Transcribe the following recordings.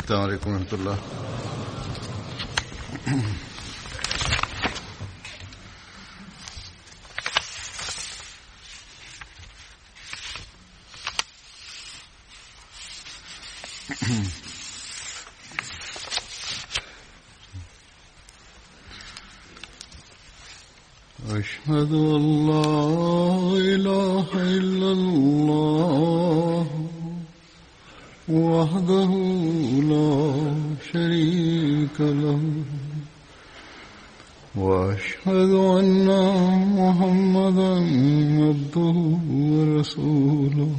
السلام عليكم ورحمة الله. أشهد أن لا إله إلا الله وحده لا شريك له وأشهد أن محمدا عبده ورسوله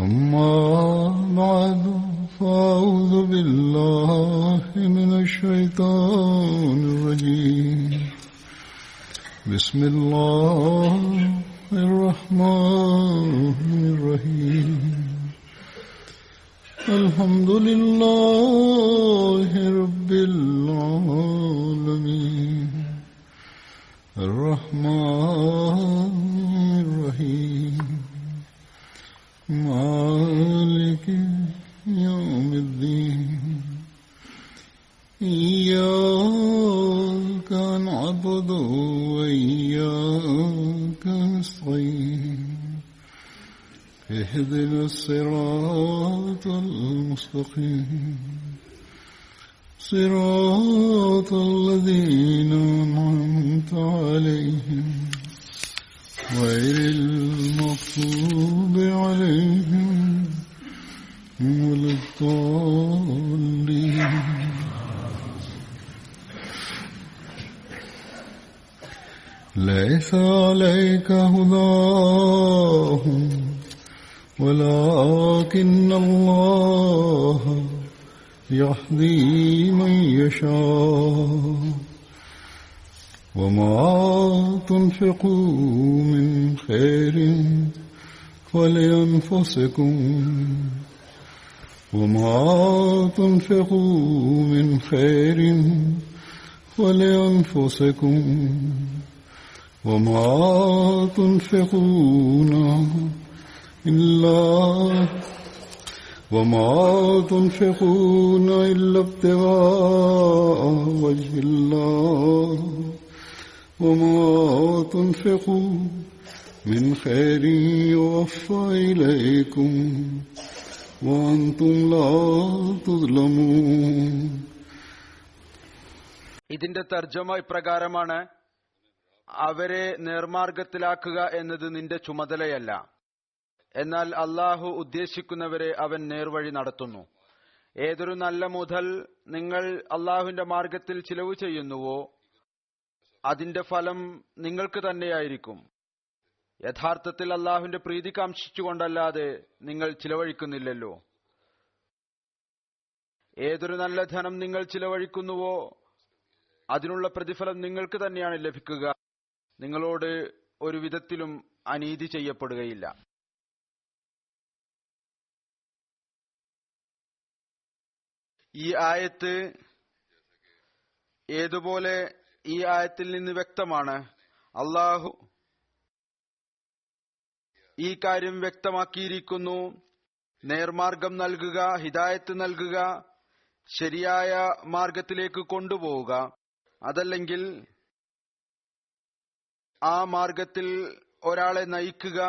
أما بعد فأعوذ بالله من الشيطان الرجيم بسم الله الرحمن الرحيم الحمد لله رب العالمين الرحمن الرحيم مالك يوم الدين إياك نعبد وإياك نستعين اهدنا الصراط المستقيم صراط الذين أنعمت عليهم غير المغضوب عليهم ولا الضالين. ليس عليك هداهم ولكن الله يهدي من يشاء وما تنفقوا من خير فلأنفسكم وما تنفقوا من خير فلأنفسكم وما تنفقون إلا ابتغاء وجه الله وما تنفقوا من خير يوفى إليكم وأنتم لا تظلمون. ഇതിന്റെ തർജ്ജമ ഇപ്രകാരമാണ്: അവരെ നേർമാർഗത്തിലാക്കുക എന്നത് നിന്റെ ചുമതലയല്ല, എന്നാൽ അള്ളാഹു ഉദ്ദേശിക്കുന്നവരെ അവൻ നേർവഴി നടത്തുന്നു. ഏതൊരു നല്ല മുതൽ നിങ്ങൾ അള്ളാഹുവിന്റെ മാർഗത്തിൽ ചിലവ് ചെയ്യുന്നുവോ അതിന്റെ ഫലം നിങ്ങൾക്ക് തന്നെയായിരിക്കും. യഥാർത്ഥത്തിൽ അള്ളാഹുവിന്റെ പ്രീതി കാംക്ഷിച്ചുകൊണ്ടല്ലാതെ നിങ്ങൾ ചിലവഴിക്കുന്നില്ലല്ലോ. ഏതൊരു നല്ല ധനം നിങ്ങൾ ചിലവഴിക്കുന്നുവോ അതിനുള്ള പ്രതിഫലം നിങ്ങൾക്ക് തന്നെയാണ് ലഭിക്കുക. നിങ്ങളോട് ഒരു വിധത്തിലും അനീതി ചെയ്യപ്പെടുകയില്ല. ഈ ആയത്ത് ഏതുപോലെ ഈ ആയത്തിൽ നിന്ന് വ്യക്തമാണ്, അള്ളാഹു ഈ കാര്യം വ്യക്തമാക്കിയിരിക്കുന്നു: നേർമാർഗം നൽകുക, ഹിദായത്ത് നൽകുക, ശരിയായ മാർഗത്തിലേക്ക് കൊണ്ടുപോവുക, അതല്ലെങ്കിൽ ആ മാർഗത്തിൽ ഒരാളെ നയിക്കുക.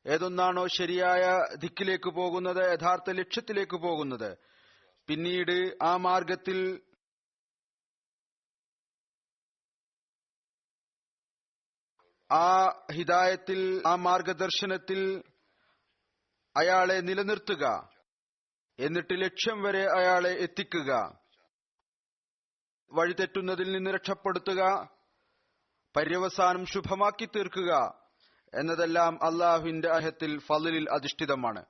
ഏതൊന്നാണോ ശരിയായ ദിക്കിലേക്ക് പോകുന്നത്, യഥാർത്ഥ ലക്ഷ്യത്തിലേക്ക് പോകുന്നത്, പിന്നീട് ആ മാർഗത്തിൽ ആ ഹിദായത്തിൽ ആ മാർഗദർശനത്തിൽ അയാളെ നിലനിർത്തുക, എന്നിട്ട് ലക്ഷ്യം വരെ അയാളെ എത്തിക്കുക, വഴിതെറ്റുന്നതിൽ നിന്ന് രക്ഷപ്പെടുത്തുക, പര്യവസാനം ശുഭമാക്കി തീർക്കുക എന്നതെല്ലാം അള്ളാഹുവിന്റെ അഹത്തിൽ ഫളിലിൽ അധിഷ്ഠിതമാണ്.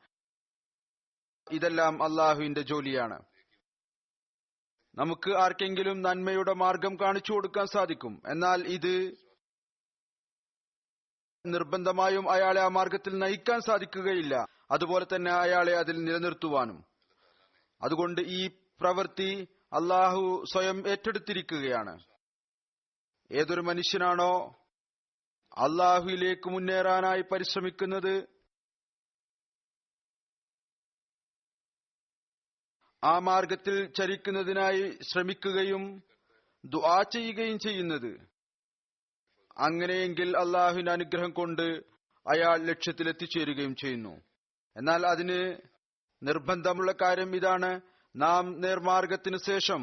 ഇതെല്ലാം അള്ളാഹുവിന്റെ ജോലിയാണ്. നമുക്ക് ആർക്കെങ്കിലും നന്മയുടെ മാർഗം കാണിച്ചു കൊടുക്കാൻ സാധിക്കും, എന്നാൽ ഇത് നിർബന്ധമായും അയാളെ ആ മാർഗത്തിൽ നയിക്കാൻ സാധിക്കുകയില്ല, അതുപോലെ തന്നെ അയാളെ അതിൽ നിലനിർത്തുവാനും. അതുകൊണ്ട് ഈ പ്രവൃത്തി അള്ളാഹു സ്വയം ഏറ്റെടുത്തിരിക്കുകയാണ്. ഏതൊരു മനുഷ്യനാണോ അള്ളാഹുവിലേക്ക് മുന്നേറാനായി പരിശ്രമിക്കുന്നത് ആ മാർഗത്തിൽ ചരിക്കുന്നതിനായി ശ്രമിക്കുകയും ദുആ ചെയ്യുകയും ചെയ്യുന്നത്. അങ്ങനെയെങ്കിൽ അള്ളാഹുവിന്റെ അനുഗ്രഹം കൊണ്ട് അയാൾ ലക്ഷ്യത്തിലെത്തിച്ചേരുകയും ചെയ്യുന്നു. എന്നാൽ അതിന് നിർബന്ധമുള്ള കാര്യം ഇതാണ്: നാം നേർമാർഗത്തിനു ശേഷം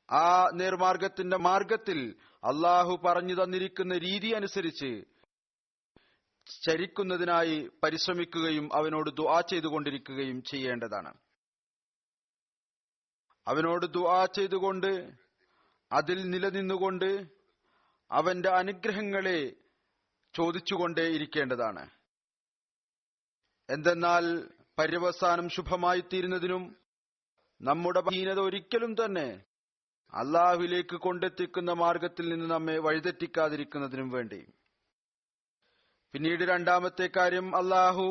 ആ നേർമാർഗത്തിന്റെ മാർഗത്തിൽ അള്ളാഹു പറഞ്ഞു തന്നിരിക്കുന്ന രീതി അനുസരിച്ച് ചരിക്കുന്നതിനായി പരിശ്രമിക്കുകയും അവനോട് ദുആ ചെയ്തുകൊണ്ടിരിക്കുകയും ചെയ്യേണ്ടതാണ്. അവനോട് ദുആ ചെയ്തുകൊണ്ട് അതിൽ നിലനിന്നുകൊണ്ട് അവന്റെ അനുഗ്രഹങ്ങളെ ചോദിച്ചുകൊണ്ടേ ഇരിക്കേണ്ടതാണ്. എന്തെന്നാൽ പര്യവസാനം ശുഭമായി തീരുന്നതിനും നമ്മുടെ ബലഹീനത ഒരിക്കലും തന്നെ അള്ളാഹുവിലേക്ക് കൊണ്ടെത്തിക്കുന്ന മാർഗത്തിൽ നിന്ന് നമ്മെ വഴിതെറ്റിക്കാതിരിക്കുന്നതിനും വേണ്ടി. പിന്നീട് രണ്ടാമത്തെ കാര്യം അള്ളാഹു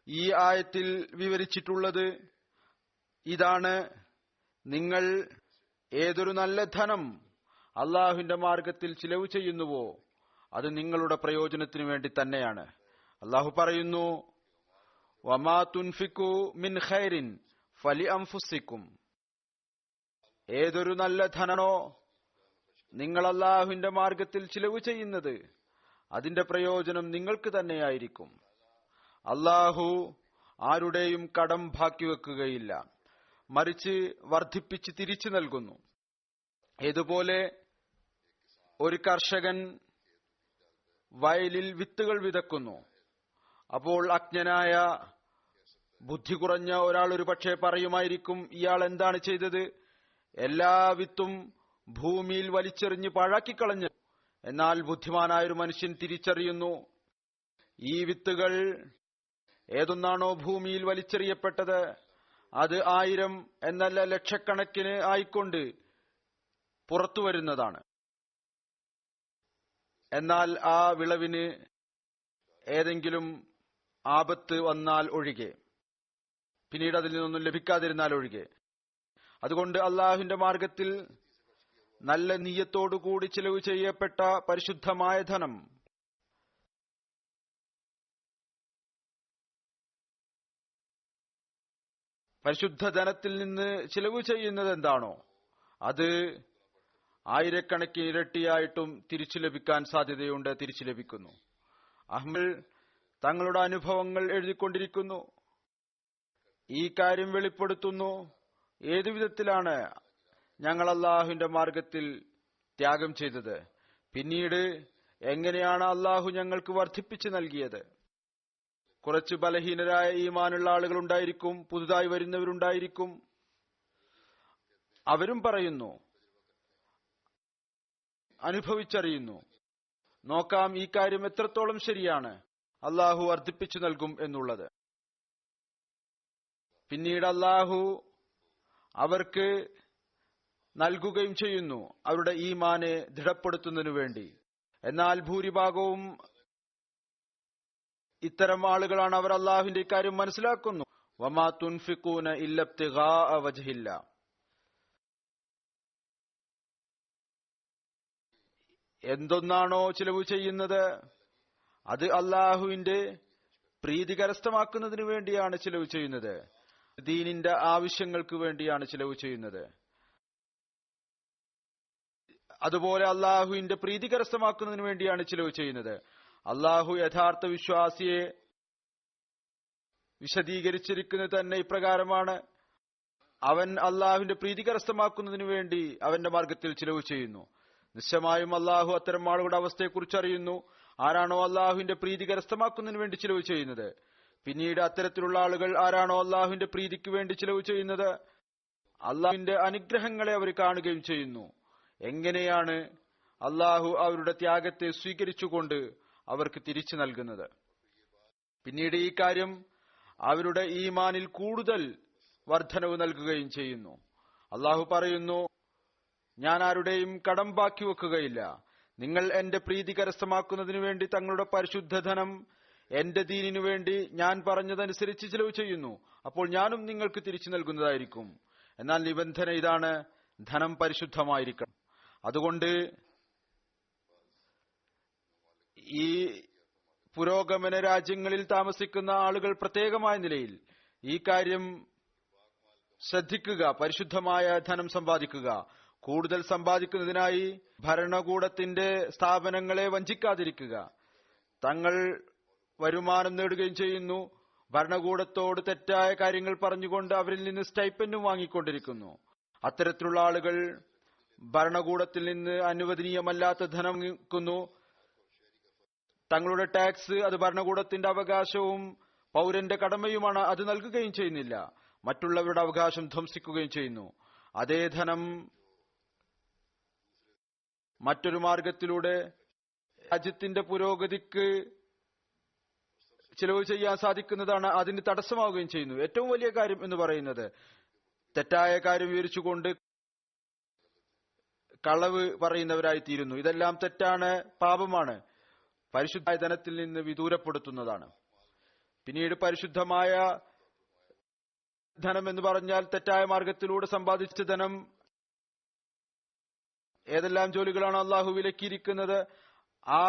ഈ ആയത്തിൽ വിവരിച്ചിട്ടുള്ളത് ഇതാണ്: നിങ്ങൾ ഏതൊരു നല്ല ധനം അള്ളാഹുവിന്റെ മാർഗത്തിൽ ചിലവ് ചെയ്യുന്നുവോ അത് നിങ്ങളുടെ പ്രയോജനത്തിനു വേണ്ടി തന്നെയാണ്. അള്ളാഹു പറയുന്നു, വമാ തുൻഫിഖു മിൻ ഖൈറിൻ ഫലി അൻഫുസിക്കും. ഏതൊരു നല്ല ധനമോ നിങ്ങൾ അള്ളാഹുവിന്റെ മാർഗത്തിൽ ചിലവ് ചെയ്യുന്നത് അതിന്റെ പ്രയോജനം നിങ്ങൾക്ക് തന്നെയായിരിക്കും. അള്ളാഹു ആരുടെയും കടം ബാക്കി വെക്കുകയില്ല, മറിച്ച് വർദ്ധിപ്പിച്ച് തിരിച്ചു നൽകുന്നു. ഏതുപോലെ ഒരു കർഷകൻ വയലിൽ വിത്തുകൾ വിതക്കുന്നു. അപ്പോൾ അജ്ഞനായ ബുദ്ധി കുറഞ്ഞ ഒരാൾ ഒരു പക്ഷേ പറയുമായിരിക്കും, ഇയാൾ എന്താണ് ചെയ്തത്? എല്ലാ വിത്തും ഭൂമിയിൽ വലിച്ചെറിഞ്ഞ് പാഴാക്കിക്കളഞ്ഞു. എന്നാൽ ബുദ്ധിമാനായൊരു മനുഷ്യൻ തിരിച്ചറിയുന്നു, ഈ വിത്തുകൾ ഏതൊന്നാണോ ഭൂമിയിൽ വലിച്ചെറിയപ്പെട്ടത് അത് 1000 എന്നല്ല ലക്ഷക്കണക്കിന് ആയിക്കൊണ്ട് പുറത്തു വരുന്നതാണ്. എന്നാൽ ആ വിളവിന് ഏതെങ്കിലും ആപത്ത് വന്നാൽ ഒഴികെ, പിന്നീട് അതിൽ നിന്നൊന്നും ലഭിക്കാതിരുന്നാൽ ഒഴികെ. അതുകൊണ്ട് അള്ളാഹുവിന്റെ മാർഗത്തിൽ നല്ല നീയത്തോടുകൂടി ചിലവ് ചെയ്യപ്പെട്ട പരിശുദ്ധമായ ധനം പരിശുദ്ധ ധനത്തിൽ നിന്ന് ചിലവ് ചെയ്യുന്നത് എന്താണോ അത് ആയിരക്കണക്കിന് ഇരട്ടിയായിട്ടും തിരിച്ചു ലഭിക്കാൻ സാധ്യതയുണ്ട്, തിരിച്ചു ലഭിക്കുന്നു. അഹ്മദ് തങ്ങളുടെ അനുഭവങ്ങൾ എഴുതിക്കൊണ്ടിരിക്കുന്നു. ഈ കാര്യം വെളിപ്പെടുത്തുന്നു: ഏതു വിധത്തിലാണ് ഞങ്ങൾ അള്ളാഹുവിന്റെ മാർഗത്തിൽ ത്യാഗം ചെയ്തത്, പിന്നീട് എങ്ങനെയാണ് അള്ളാഹു ഞങ്ങൾക്ക് വർദ്ധിപ്പിച്ചു നൽകിയത്. കുറച്ച് ബലഹീനരായ ഈമാനുള്ള ആളുകൾ ഉണ്ടായിരിക്കും, പുതുതായി വരുന്നവരുണ്ടായിരിക്കും. അവരും പറയുന്നു, അനുഭവിച്ചറിയുന്നു, നോക്കാം ഈ കാര്യം എത്രത്തോളം ശരിയാണ്, അള്ളാഹു വർദ്ധിപ്പിച്ചു നൽകും എന്നുള്ളത്. പിന്നീട് അള്ളാഹു അവർക്ക് നൽകുകയും ചെയ്യുന്നു അവരുടെ ഈമാനെ ദൃഢപ്പെടുത്തുന്നതിനു വേണ്ടി. എന്നാൽ ഭൂരിഭാഗവും ഇത്തരം ആളുകളാണ്. അവർ അള്ളാഹുവിന്റെ ഇക്കാര്യം മനസ്സിലാക്കുന്നു. വമാ തുൻഫിഖൂന ഇല്ല ഇബ്തിഗാഅ വജ്ഹില്ല. എന്തൊന്നാണോ ചിലവ് ചെയ്യുന്നത് അത് അള്ളാഹുവിന്റെ പ്രീതി കരസ്ഥമാക്കുന്നതിന് വേണ്ടിയാണ് ചിലവ് ചെയ്യുന്നത്, ദീനിന്റെ ആവശ്യങ്ങൾക്ക് വേണ്ടിയാണ് ചിലവ് ചെയ്യുന്നത്. അതുപോലെ അള്ളാഹുവിന്റെ പ്രീതി കരസ്ഥമാക്കുന്നതിന് വേണ്ടിയാണ് ചിലവ് ചെയ്യുന്നത്. അള്ളാഹു യഥാർത്ഥ വിശ്വാസിയെ വിശദീകരിച്ചിരിക്കുന്നത് തന്നെ ഇപ്രകാരമാണ്: അവൻ അള്ളാഹുവിന്റെ പ്രീതി കരസ്ഥമാക്കുന്നതിന് വേണ്ടി അവന്റെ മാർഗത്തിൽ ചിലവ് ചെയ്യുന്നു. നിശ്ചയമായും അള്ളാഹു അത്തരം ആളുകളുടെ അവസ്ഥയെക്കുറിച്ച് അറിയുന്നു. ആരാണോ അള്ളാഹുവിന്റെ പ്രീതി കരസ്ഥമാക്കുന്നതിന് വേണ്ടി ചിലവ് ചെയ്യുന്നത്, പിന്നീട് അത്തരത്തിലുള്ള ആളുകൾ ആരാണോ അള്ളാഹുവിന്റെ പ്രീതിക്ക് വേണ്ടി ചിലവ് ചെയ്യുന്നത്, അള്ളാഹുവിന്റെ അനുഗ്രഹങ്ങളെ അവർ കാണുകയും ചെയ്യുന്നു. എങ്ങനെയാണ് അള്ളാഹു അവരുടെ ത്യാഗത്തെ സ്വീകരിച്ചുകൊണ്ട് അവർക്ക് തിരിച്ചു നൽകുന്നത്. പിന്നീട് ഈ കാര്യം അവരുടെ ഈമാനിൽ കൂടുതൽ വർധനവ് നൽകുകയും ചെയ്യുന്നു. അള്ളാഹു പറയുന്നു, ഞാൻ ആരുടെയും കടം ബാക്കി വെക്കുകയില്ല. നിങ്ങൾ എന്റെ പ്രീതി കരസ്ഥമാക്കുന്നതിനു വേണ്ടി തങ്ങളുടെ പരിശുദ്ധധനം എന്റെ ദീനിനു വേണ്ടി ഞാൻ പറഞ്ഞതനുസരിച്ച് ചിലവ് ചെയ്യുന്നു. അപ്പോൾ ഞാനും നിങ്ങൾക്ക് തിരിച്ചു നൽകുന്നതായിരിക്കും. എന്നാൽ നിബന്ധന ഇതാണ്: ധനം പരിശുദ്ധമായിരിക്കണം. അതുകൊണ്ട് ഈ പുരോഗമന രാജ്യങ്ങളിൽ താമസിക്കുന്ന ആളുകൾ പ്രത്യേകമായ നിലയിൽ ഈ കാര്യം ശ്രദ്ധിക്കുക, പരിശുദ്ധമായ ധനം സമ്പാദിക്കുക. കൂടുതൽ സമ്പാദിക്കുന്നതിനായി ഭരണകൂടത്തിന്റെ സ്ഥാപനങ്ങളെ വഞ്ചിക്കാതിരിക്കുക. തങ്ങൾ വരുമാനം നേടുകയും ചെയ്യുന്നു. ഭരണകൂടത്തോട് തെറ്റായ കാര്യങ്ങൾ പറഞ്ഞുകൊണ്ട് അവരിൽ നിന്ന് സ്റ്റൈപ്പൻഡും വാങ്ങിക്കൊണ്ടിരിക്കുന്നു. അത്തരത്തിലുള്ള ആളുകൾ ഭരണകൂടത്തിൽ നിന്ന് അനുവദനീയമല്ലാത്ത ധനം വാങ്ങിക്കുന്നു. തങ്ങളുടെ ടാക്സ് അത് ഭരണകൂടത്തിന്റെ അവകാശവും പൗരന്റെ കടമയുമാണ്, അത് നൽകുകയും ചെയ്യുന്നില്ല. മറ്റുള്ളവരുടെ അവകാശം ധ്വംസിക്കുകയും ചെയ്യുന്നു. അതേ ധനം മറ്റൊരു മാർഗത്തിലൂടെ രാജ്യത്തിന്റെ പുരോഗതിക്ക് ചിലവ് ചെയ്യാൻ സാധിക്കുന്നതാണ്, അതിന് തടസ്സമാവുകയും ചെയ്യുന്നു. ഏറ്റവും വലിയ കാര്യം എന്ന് പറയുന്നത് തെറ്റായ കാര്യം വിവരിച്ചുകൊണ്ട് കളവ് പറയുന്നവരായി തീരുന്നു. ഇതെല്ലാം തെറ്റാണ്, പാപമാണ്, പരിശുദ്ധ ധനത്തിൽ നിന്ന് വിദൂരപ്പെടുത്തുന്നതാണ്. പിന്നീട് പരിശുദ്ധമായ ധനം എന്ന് പറഞ്ഞാൽ തെറ്റായ മാർഗത്തിലൂടെ സമ്പാദിച്ച ധനം. ഏതെല്ലാം ജോലികളാണ് അള്ളാഹു വിലക്കിയിരിക്കുന്നത്, ആ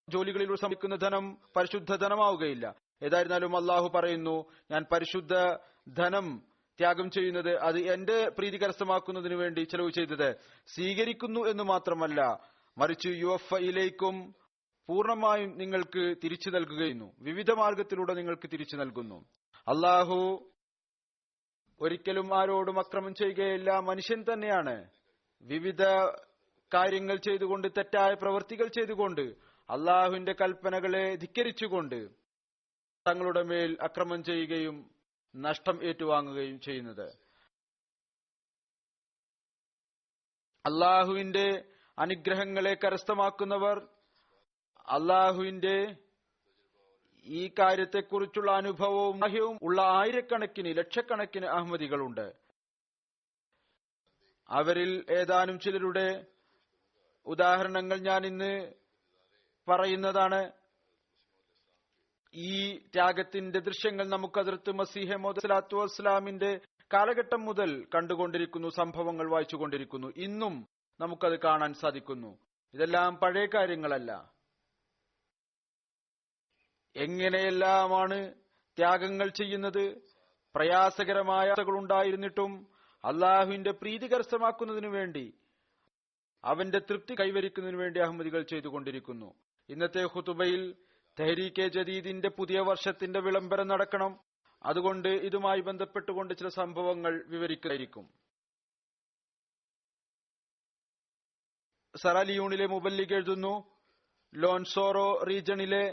ജോലികളിലൂടെ സമ്പാദിക്കുന്ന ധനം പരിശുദ്ധ ധനമാവുകയില്ല. ഏതായിരുന്നാലും അള്ളാഹു പറയുന്നു, ഞാൻ പരിശുദ്ധ ധനം ത്യാഗം ചെയ്യുന്നത് അത് എന്റെ പ്രീതി കരസ്ഥമാക്കുന്നതിന് വേണ്ടി ചെലവ് ചെയ്തത് സ്വീകരിക്കുന്നു എന്ന് മാത്രമല്ല, മറിച്ച് യുവഫയിലേക്കും പൂർണ്ണമായും നിങ്ങൾക്ക് തിരിച്ചു നൽകുകയുന്നു. വിവിധ മാർഗത്തിലൂടെ നിങ്ങൾക്ക് തിരിച്ചു നൽകുന്നു. അള്ളാഹു ഒരിക്കലും ആരോടും അക്രമം ചെയ്യുകയില്ല. മനുഷ്യൻ തന്നെയാണ് വിവിധ കാര്യങ്ങൾ ചെയ്തുകൊണ്ട്, തെറ്റായ പ്രവൃത്തികൾ ചെയ്തുകൊണ്ട്, അള്ളാഹുവിന്റെ കൽപ്പനകളെ ധിക്കരിച്ചുകൊണ്ട് തങ്ങളുടെ മേൽ അക്രമം ചെയ്യുകയും നഷ്ടം ഏറ്റുവാങ്ങുകയും ചെയ്യുന്നത്. അള്ളാഹുവിന്റെ അനുഗ്രഹങ്ങളെ കരസ്ഥമാക്കുന്നവർ, അള്ളാഹുവിന്റെ ഈ കാര്യത്തെക്കുറിച്ചുള്ള അനുഭവവും ഗ്രാഹ്യവും ഉള്ള ആയിരക്കണക്കിന് ലക്ഷക്കണക്കിന് അഹമ്മദികളുണ്ട്. അവരിൽ ഏതാനും ചിലരുടെ ഉദാഹരണങ്ങൾ ഞാൻ ഇന്ന് പറയുന്നതാണ്. ഈ ത്യാഗത്തിന്റെ ദൃശ്യങ്ങൾ നമുക്ക് ഹദ്റത്ത് മസീഹ് മൗഊദ് സ്വല്ലല്ലാഹു അലൈഹി വസല്ലമിന്റെ കാലഘട്ടം മുതൽ കണ്ടുകൊണ്ടിരിക്കുന്നു, സംഭവങ്ങൾ വായിച്ചുകൊണ്ടിരിക്കുന്നു. ഇന്നും നമുക്കത് കാണാൻ സാധിക്കുന്നു. ഇതെല്ലാം പഴയ കാര്യങ്ങളല്ല. എങ്ങനെയെല്ലാമാണ് ത്യാഗങ്ങൾ ചെയ്യുന്നത്. പ്രയാസകരമായ ഉണ്ടായിരുന്നിട്ടും അള്ളാഹുവിന്റെ പ്രീതി കരസ്ഥമാക്കുന്നതിനു വേണ്ടി, അവന്റെ തൃപ്തി കൈവരിക്കുന്നതിനു വേണ്ടി അഹമ്മദികൾ ചെയ്തുകൊണ്ടിരിക്കുന്നു. ഇന്നത്തെ ഖുതുബയിൽ തെഹ്രീക്കെ ജദീദിന്റെ പുതിയ വർഷത്തിന്റെ വിളംബരം നടക്കണം. അതുകൊണ്ട് ഇതുമായി ബന്ധപ്പെട്ടുകൊണ്ട് ചില സംഭവങ്ങൾ വിവരിക്കുകയായിരിക്കും. സറാലിയൂണിലെ മുബല്ലിഗ് എഴുതുന്നു, ലോൺസോറോ റീജണിലെ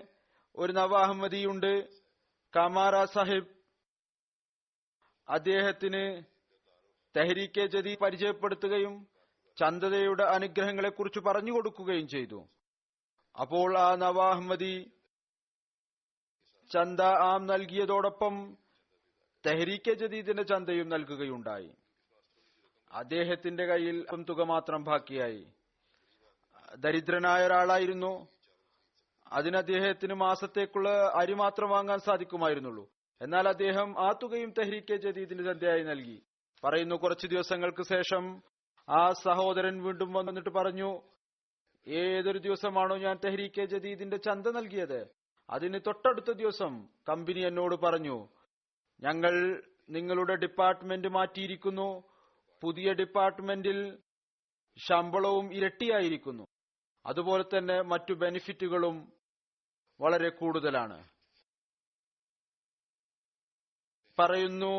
ഒരു നവ അഹമ്മദിയുണ്ട്, കമാര സാഹിബ്. അദ്ദേഹത്തിന് തെഹ്രീക്കെ ജദീദ് പരിചയപ്പെടുത്തുകയും ചന്ദതയുടെ അനുഗ്രഹങ്ങളെക്കുറിച്ച് പറഞ്ഞു കൊടുക്കുകയും ചെയ്തു. അപ്പോൾ ആ നവ അഹമ്മദി ചന്ദ ആം നൽകിയതോടൊപ്പം തെഹ്രീക്കെ ജദീദിന്റെ ചന്തയും നൽകുകയുണ്ടായി. അദ്ദേഹത്തിന്റെ കയ്യിൽ തുക മാത്രം ബാക്കിയായി. ദരിദ്രനായ ഒരാളായിരുന്നു. അതിന് അദ്ദേഹത്തിന് മാസത്തേക്കുള്ള അരി മാത്രം വാങ്ങാൻ സാധിക്കുമായിരുന്നുള്ളൂ. എന്നാൽ അദ്ദേഹം ആ തുകയും തെഹ്രീക്കെ ജദീദിന് ചന്തയായി നൽകി. പറയുന്നു, കുറച്ചു ദിവസങ്ങൾക്ക് ശേഷം ആ സഹോദരൻ വീണ്ടും വന്നിട്ട് പറഞ്ഞു, ഏതൊരു ദിവസമാണോ ഞാൻ തെഹ്രീക്കെ ജദീദിന്റെ ചന്ത നൽകിയത്, അതിന് തൊട്ടടുത്ത ദിവസം കമ്പനി എന്നോട് പറഞ്ഞു, ഞങ്ങൾ നിങ്ങളുടെ ഡിപ്പാർട്ട്മെന്റ് മാറ്റിയിരിക്കുന്നു, പുതിയ ഡിപ്പാർട്ട്മെന്റിൽ ശമ്പളവും ഇരട്ടിയായിരിക്കുന്നു, അതുപോലെ തന്നെ മറ്റു ബെനിഫിറ്റുകളും വളരെ കൂടുതലാണ്. പറയുന്നു,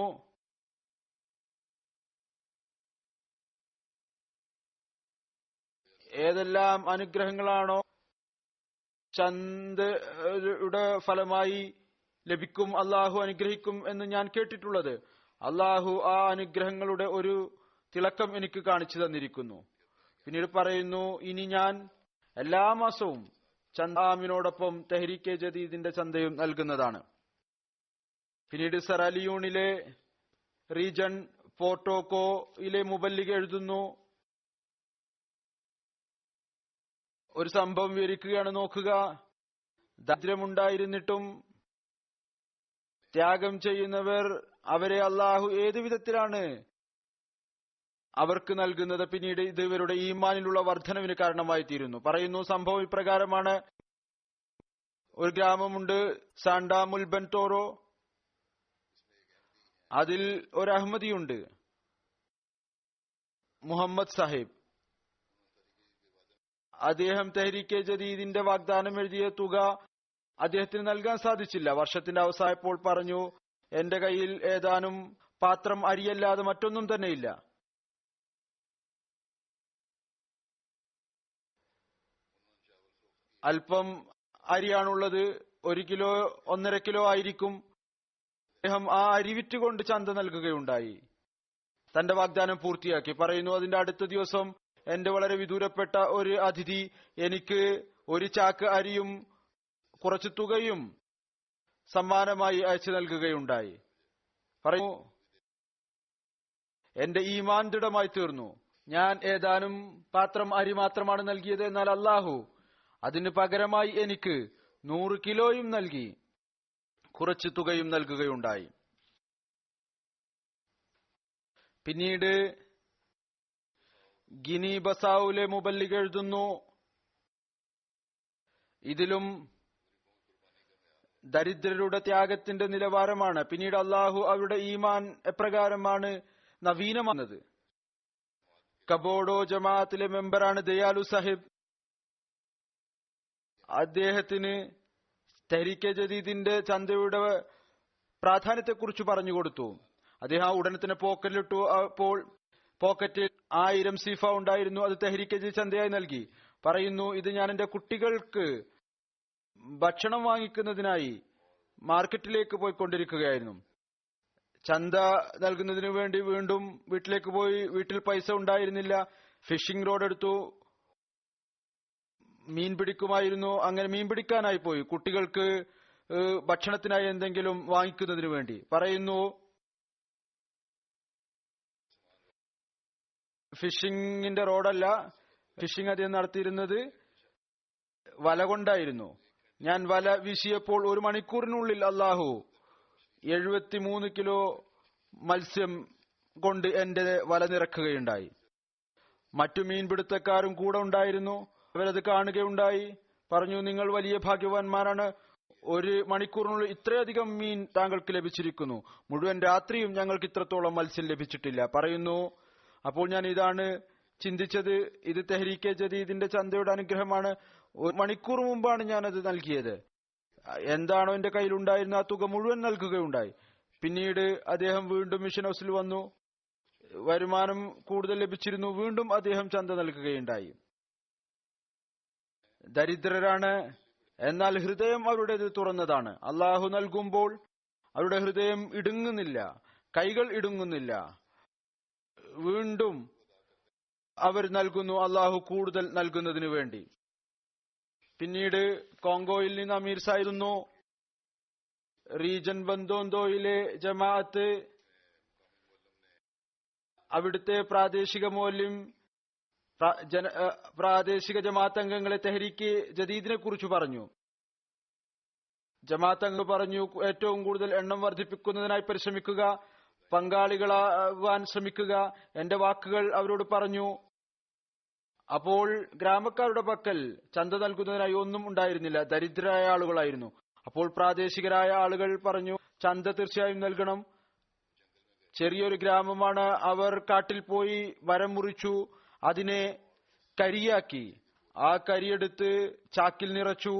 ഏതെല്ലാം അനുഗ്രഹങ്ങളാണോ ചന്തയുടെ ഫലമായി ലഭിക്കും, അള്ളാഹു അനുഗ്രഹിക്കും എന്ന് ഞാൻ കേട്ടിട്ടുള്ളത്, അള്ളാഹു ആ അനുഗ്രഹങ്ങളുടെ ഒരു തിളക്കം എനിക്ക് കാണിച്ചു തന്നിരിക്കുന്നു. പിന്നീട് പറയുന്നു, ഇനി ഞാൻ എല്ലാ മാസവും ചന്ദാമിനോടൊപ്പം തെഹ്രീക്കെ ജദീദിന്റെ ചന്തയും നൽകുന്നതാണ്. പിന്നീട് സറാലിയൂണിലെ റീജൺ പോർട്ടോക്കോയിലെ മുബല്ലിഗ് എഴുതുന്നു, ഒരു സംഭവം വിവരിക്കുകയാണ്. നോക്കുക, ദാരിദ്ര്യമുണ്ടായിരുന്നിട്ടും ത്യാഗം ചെയ്യുന്നവർ, അവരെ അള്ളാഹു ഏതു വിധത്തിലാണ് അവർക്ക് നൽകുന്നത്. പിന്നീട് ഇത് ഇവരുടെ ഈമാനിലുള്ള വർധനവിന് കാരണമായി തീരുന്നു. പറയുന്നു, സംഭവം ഇപ്രകാരമാണ്. ഒരു ഗ്രാമമുണ്ട്, സാൻഡാ മുൽബൻ ടോറോ. അതിൽ ഒരു അഹമ്മദിയുണ്ട്, മുഹമ്മദ് സാഹിബ്. അദ്ദേഹം തെഹ്രീക്കെ ജദീദിന്റെ വാഗ്ദാനം എഴുതിയ തുക അദ്ദേഹത്തിന് നൽകാൻ സാധിച്ചില്ല. വർഷത്തിന്റെ അവസാനപ്പോൾ പറഞ്ഞു, എന്റെ കയ്യിൽ ഏതാനും പാത്രം അരിയല്ലാതെ മറ്റൊന്നും തന്നെയില്ല. അല്പം അരിയാണുള്ളത്, 1 കിലോ 1.5 കിലോ ആയിരിക്കും. അദ്ദേഹം ആ അരി വിറ്റുകൊണ്ട് ചന്ത നൽകുകയുണ്ടായി. തന്റെ വാഗ്ദാനം പൂർത്തിയാക്കി. പറയുന്നു, അതിന്റെ അടുത്ത ദിവസം എന്റെ വളരെ വിദൂരപ്പെട്ട ഒരു അതിഥി എനിക്ക് 1 ചാക്ക് അരിയും കുറച്ചു തുകയും സമ്മാനമായി അയച്ചു നൽകുകയുണ്ടായി. പറയുന്നു, എന്റെ ഈമാൻ ദൃഢമായി തീർന്നു. ഞാൻ ഏതാനും പാത്രം അരി മാത്രമാണ് നൽകിയത്, എന്നാൽ അല്ലാഹു അതിന് പകരമായി എനിക്ക് 100 കിലോയും നൽകി കുറച്ചു തുകയും നൽകുകയുണ്ടായി. പിന്നീട് ഗിനി ബസാവുലെ മുബല്ലിഗ് എഴുതുന്നു, ഇതിലും ദരിദ്രരുടെ ത്യാഗത്തിന്റെ നിലവാരമാണ്. പിന്നീട് അള്ളാഹു അവരുടെ ഈമാൻ എപ്രകാരമാണ് നവീനമാകുന്നത്. കബോഡോ ജമാഅത്തിലെ മെമ്പറാണ് ദയാലു സാഹിബ്. അദ്ദേഹത്തിന് തെഹ്രീക്കെ ജദീദിന്റെ ചന്തയുടെ പ്രാധാന്യത്തെക്കുറിച്ച് പറഞ്ഞുകൊടുത്തു. അദ്ദേഹം ഉടനെ തന്നെ പോക്കറ്റിലിട്ടു. അപ്പോൾ പോക്കറ്റിൽ 1000 സീഫ ഉണ്ടായിരുന്നു. അത് തെഹ്രീക്കെ ജദീദ് ചന്തയായി നൽകി. പറയുന്നു, ഇത് ഞാൻ എന്റെ കുട്ടികൾക്ക് ഭക്ഷണം വാങ്ങിക്കുന്നതിനായി മാർക്കറ്റിലേക്ക് പോയിക്കൊണ്ടിരിക്കുകയായിരുന്നു. ചന്ത നൽകുന്നതിനു വേണ്ടി വീണ്ടും വീട്ടിലേക്ക് പോയി. വീട്ടിൽ പൈസ ഉണ്ടായിരുന്നില്ല. ഫിഷിംഗ് റോഡ് എടുത്തു. മീൻ പിടിക്കുമായിരുന്നു. അങ്ങനെ മീൻ പിടിക്കാനായി പോയി, കുട്ടികൾക്ക് ഭക്ഷണത്തിനായി എന്തെങ്കിലും വാങ്ങിക്കുന്നതിനു വേണ്ടി. പറയുന്നു, ഫിഷിംഗിന്റെ റോഡല്ല, ഫിഷിംഗ് അദ്ദേഹം നടത്തിയിരുന്നത് വല കൊണ്ടായിരുന്നു. ഞാൻ വല വീശിയപ്പോൾ 1 മണിക്കൂറിനുള്ളിൽ അല്ലാഹു 73 കിലോ മത്സ്യം കൊണ്ട് എന്റെ വല നിറക്കുകയുണ്ടായി. മറ്റു മീൻപിടുത്തക്കാരും കൂടെ ഉണ്ടായിരുന്നു. അവരത് കാണുകയുണ്ടായി. പറഞ്ഞു, നിങ്ങൾ വലിയ ഭാഗ്യവാന്മാരാണ്. 1 മണിക്കൂറിനുള്ളിൽ ഇത്രയധികം മീൻ താങ്കൾക്ക് ലഭിച്ചിരിക്കുന്നു. മുഴുവൻ രാത്രിയും ഞങ്ങൾക്ക് ഇത്രത്തോളം മത്സ്യം ലഭിച്ചിട്ടില്ല. പറയുന്നു, അപ്പോൾ ഞാൻ ഇതാണ് ചിന്തിച്ചത്, ഇത് തെഹ്രീക്കെ ജദീദിന്റെ ചന്തയുടെ അനുഗ്രഹമാണ്. 1 മണിക്കൂർ മുമ്പാണ് ഞാനത് നൽകിയത്. എന്താണോ എന്റെ കയ്യിലുണ്ടായിരുന്ന ആ തുക മുഴുവൻ നൽകുകയുണ്ടായി. പിന്നീട് അദ്ദേഹം വീണ്ടും മിഷൻ ഹൗസിൽ വന്നു. വരുമാനം കൂടുതൽ ലഭിച്ചിരുന്നു. വീണ്ടും അദ്ദേഹം ചന്ത നൽകുകയുണ്ടായി. ദരിദ്രരാണ്, എന്നാൽ ഹൃദയം അവരുടേത് തുറന്നതാണ്. അള്ളാഹു നൽകുമ്പോൾ അവരുടെ ഹൃദയം ഇടുങ്ങുന്നില്ല, കൈകൾ ഇടുങ്ങുന്നില്ല. വീണ്ടും അവർ നൽകുന്നു, അള്ളാഹു കൂടുതൽ നൽകുന്നതിനു വേണ്ടി. പിന്നീട് കോങ്കോയിൽ നിന്ന് അമീർ സായിരുന്നു. റീജൻ ബന്തോന്തോയിലെ ജമാഅത്ത്, അവിടുത്തെ പ്രാദേശിക മൗലവി പ്രാദേശിക ജമാഅത്ത് അംഗങ്ങളെ തെഹ്രീക്കെ ജദീദിനെ കുറിച്ച് പറഞ്ഞു. ജമാഅത്ത് അംഗങ്ങൾ പറഞ്ഞു, ഏറ്റവും കൂടുതൽ എണ്ണം വർദ്ധിപ്പിക്കുന്നതിനായി പരിശ്രമിക്കുക, പങ്കാളികളാവാൻ ശ്രമിക്കുക. എന്റെ വാക്കുകൾ അവരോട് പറഞ്ഞു. അപ്പോൾ ഗ്രാമക്കാരുടെ പക്കൽ ചന്ത നൽകുന്നതിനായി ഒന്നും ഉണ്ടായിരുന്നില്ല, ദരിദ്രരായ ആളുകളായിരുന്നു. അപ്പോൾ പ്രാദേശികരായ ആളുകൾ പറഞ്ഞു, ചന്ത തീർച്ചയായും നൽകണം. ചെറിയൊരു ഗ്രാമമാണ്. അവർ കാട്ടിൽ പോയി മരം മുറിച്ചു, അതിനെ കരിയാക്കി. ആ കരിയെടുത്ത് ചാക്കിൽ നിറച്ചു.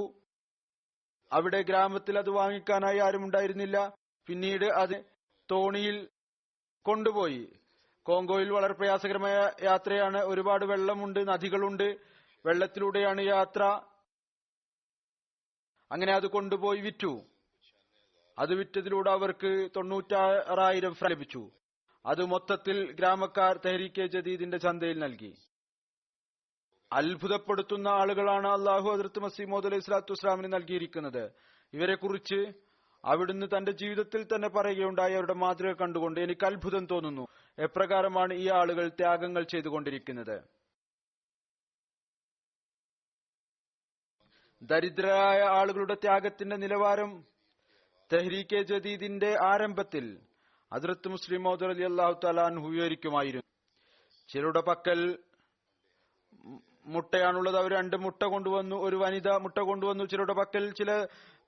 അവിടെ ഗ്രാമത്തിൽ അത് വാങ്ങിക്കാനായി ആരും ഉണ്ടായിരുന്നില്ല. പിന്നീട് അത് തോണിയിൽ കൊണ്ടുപോയി. കോങ്കോയിൽ വളരെ പ്രയാസകരമായ യാത്രയാണ്. ഒരുപാട് വെള്ളമുണ്ട്, നദികളുണ്ട്, വെള്ളത്തിലൂടെയാണ് യാത്ര. അങ്ങനെ അത് കൊണ്ടുപോയി വിറ്റു. അത് വിറ്റതിലൂടെ അവർക്ക് 96,000 ഫ്രാങ്ക് ലഭിച്ചു. അത് മൊത്തത്തിൽ ഗ്രാമക്കാർ തെഹ്രീക്കെ ജദീദിന്റെ ചന്തയിൽ നൽകി. അത്ഭുതപ്പെടുത്തുന്ന ആളുകളാണ് അള്ളാഹു ഹദ്റത്ത് മസീഹ് മൗഊദ് അലൈഹി സ്വലാത്തു വസ്സലാമിന് നൽകിയിരിക്കുന്നത്. ഇവരെ കുറിച്ച് അവിടുന്ന് തന്റെ ജീവിതത്തിൽ തന്നെ പറയുകയുണ്ടായി. അവരുടെ മാതൃക കണ്ടുകൊണ്ട് എനിക്ക് അത്ഭുതം തോന്നുന്നു, എപ്രകാരമാണ് ഈ ആളുകൾ ത്യാഗങ്ങൾ ചെയ്തുകൊണ്ടിരിക്കുന്നത്. ദരിദ്രരായ ആളുകളുടെ ത്യാഗത്തിന്റെ നിലവാരം തെഹ്രീക്കെ ജദീദിന്റെ ആരംഭത്തിൽ ഹദ്റത്ത് മുസ്ലിം മൗഊദ് റളിയല്ലാഹു തആല അൻഹു വിവരിക്കുമായിരുന്നു. ചിലരുടെ പക്കൽ മുട്ടയാണുള്ളത്, അവർ 2 മുട്ട കൊണ്ടുവന്നു. ഒരു വനിത മുട്ട കൊണ്ടുവന്നു. ചിലരുടെ പക്കൽ ചില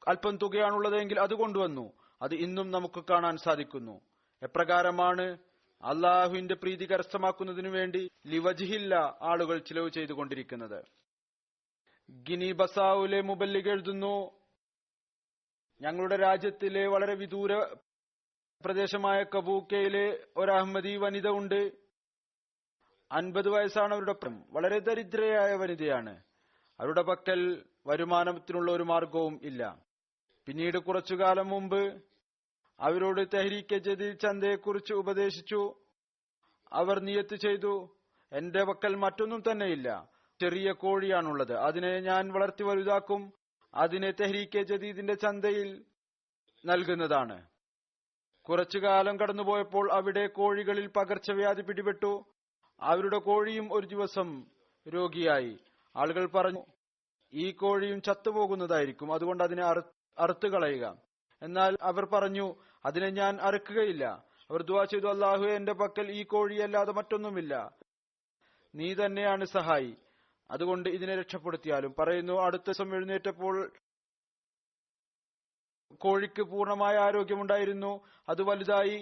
അല്പം തുകയാണുള്ളതെങ്കിൽ അത് കൊണ്ടുവന്നു. അത് ഇന്നും നമുക്ക് കാണാൻ സാധിക്കുന്നു. എപ്രകാരമാണ് അള്ളാഹുവിന്റെ പ്രീതി കരസ്ഥമാക്കുന്നതിനു വേണ്ടി ലിവജിഹില്ല ആളുകൾ ചിലവ് ചെയ്തുകൊണ്ടിരിക്കുന്നത്. ഗിനി ബസാവുലെ മുബല്ലിഗ് എഴുതുന്നു, ഞങ്ങളുടെ രാജ്യത്തിലെ വളരെ വിദൂര പ്രദേശമായ കബൂക്കയിലെ ഒരു അഹമ്മദി വനിത ഉണ്ട്. 50 വയസ്സാണ് അവരുടെ പ്രായം. വളരെ ദരിദ്രയായ വനിതയാണ്. അവരുടെ പക്കൽ വരുമാനത്തിനുള്ള ഒരു മാർഗവും ഇല്ല. പിന്നീട് കുറച്ചുകാലം മുമ്പ് അവരോട് തെഹ്രീക്കെ ജദീദ് ചന്തയെക്കുറിച്ച് ഉപദേശിച്ചു. അവർ നിയത്ത് ചെയ്തു, എന്റെ പക്കൽ മറ്റൊന്നും തന്നെയില്ല, ചെറിയ കോഴിയാണുള്ളത്, അതിനെ ഞാൻ വളർത്തി വലുതാക്കും, അതിനെ തെഹ്രീക്കെ ജദീദിന്റെ ചന്തയിൽ നൽകുന്നതാണ്. കുറച്ചുകാലം കടന്നുപോയപ്പോൾ അവിടെ കോഴികളിൽ പകർച്ചവ്യാധി പിടിപെട്ടു. അവരുടെ കോഴിയും ഒരു ദിവസം രോഗിയായി. ആളുകൾ പറഞ്ഞു, ഈ കോഴിയും ചത്തുപോകുന്നതായിരിക്കും, അതുകൊണ്ട് അതിനെ അറുത്തു കളയുക. എന്നാൽ അവർ പറഞ്ഞു, അതിനെ ഞാൻ അറുക്കുകയില്ല. അവർ ദുആ ചെയ്തു, അല്ലാഹുവേ, എന്റെ പക്കൽ ഈ കോഴിയല്ലാതെ മറ്റൊന്നുമില്ല, നീ തന്നെയാണ് സഹായി, അതുകൊണ്ട് ഇതിനെ രക്ഷപ്പെടുത്തിയാലും. പറയുന്നു, അടുത്ത ദിവസം എഴുന്നേറ്റപ്പോൾ കോഴിക്ക് പൂർണ്ണമായ ആരോഗ്യമുണ്ടായിരുന്നു, അത് വലുതായി.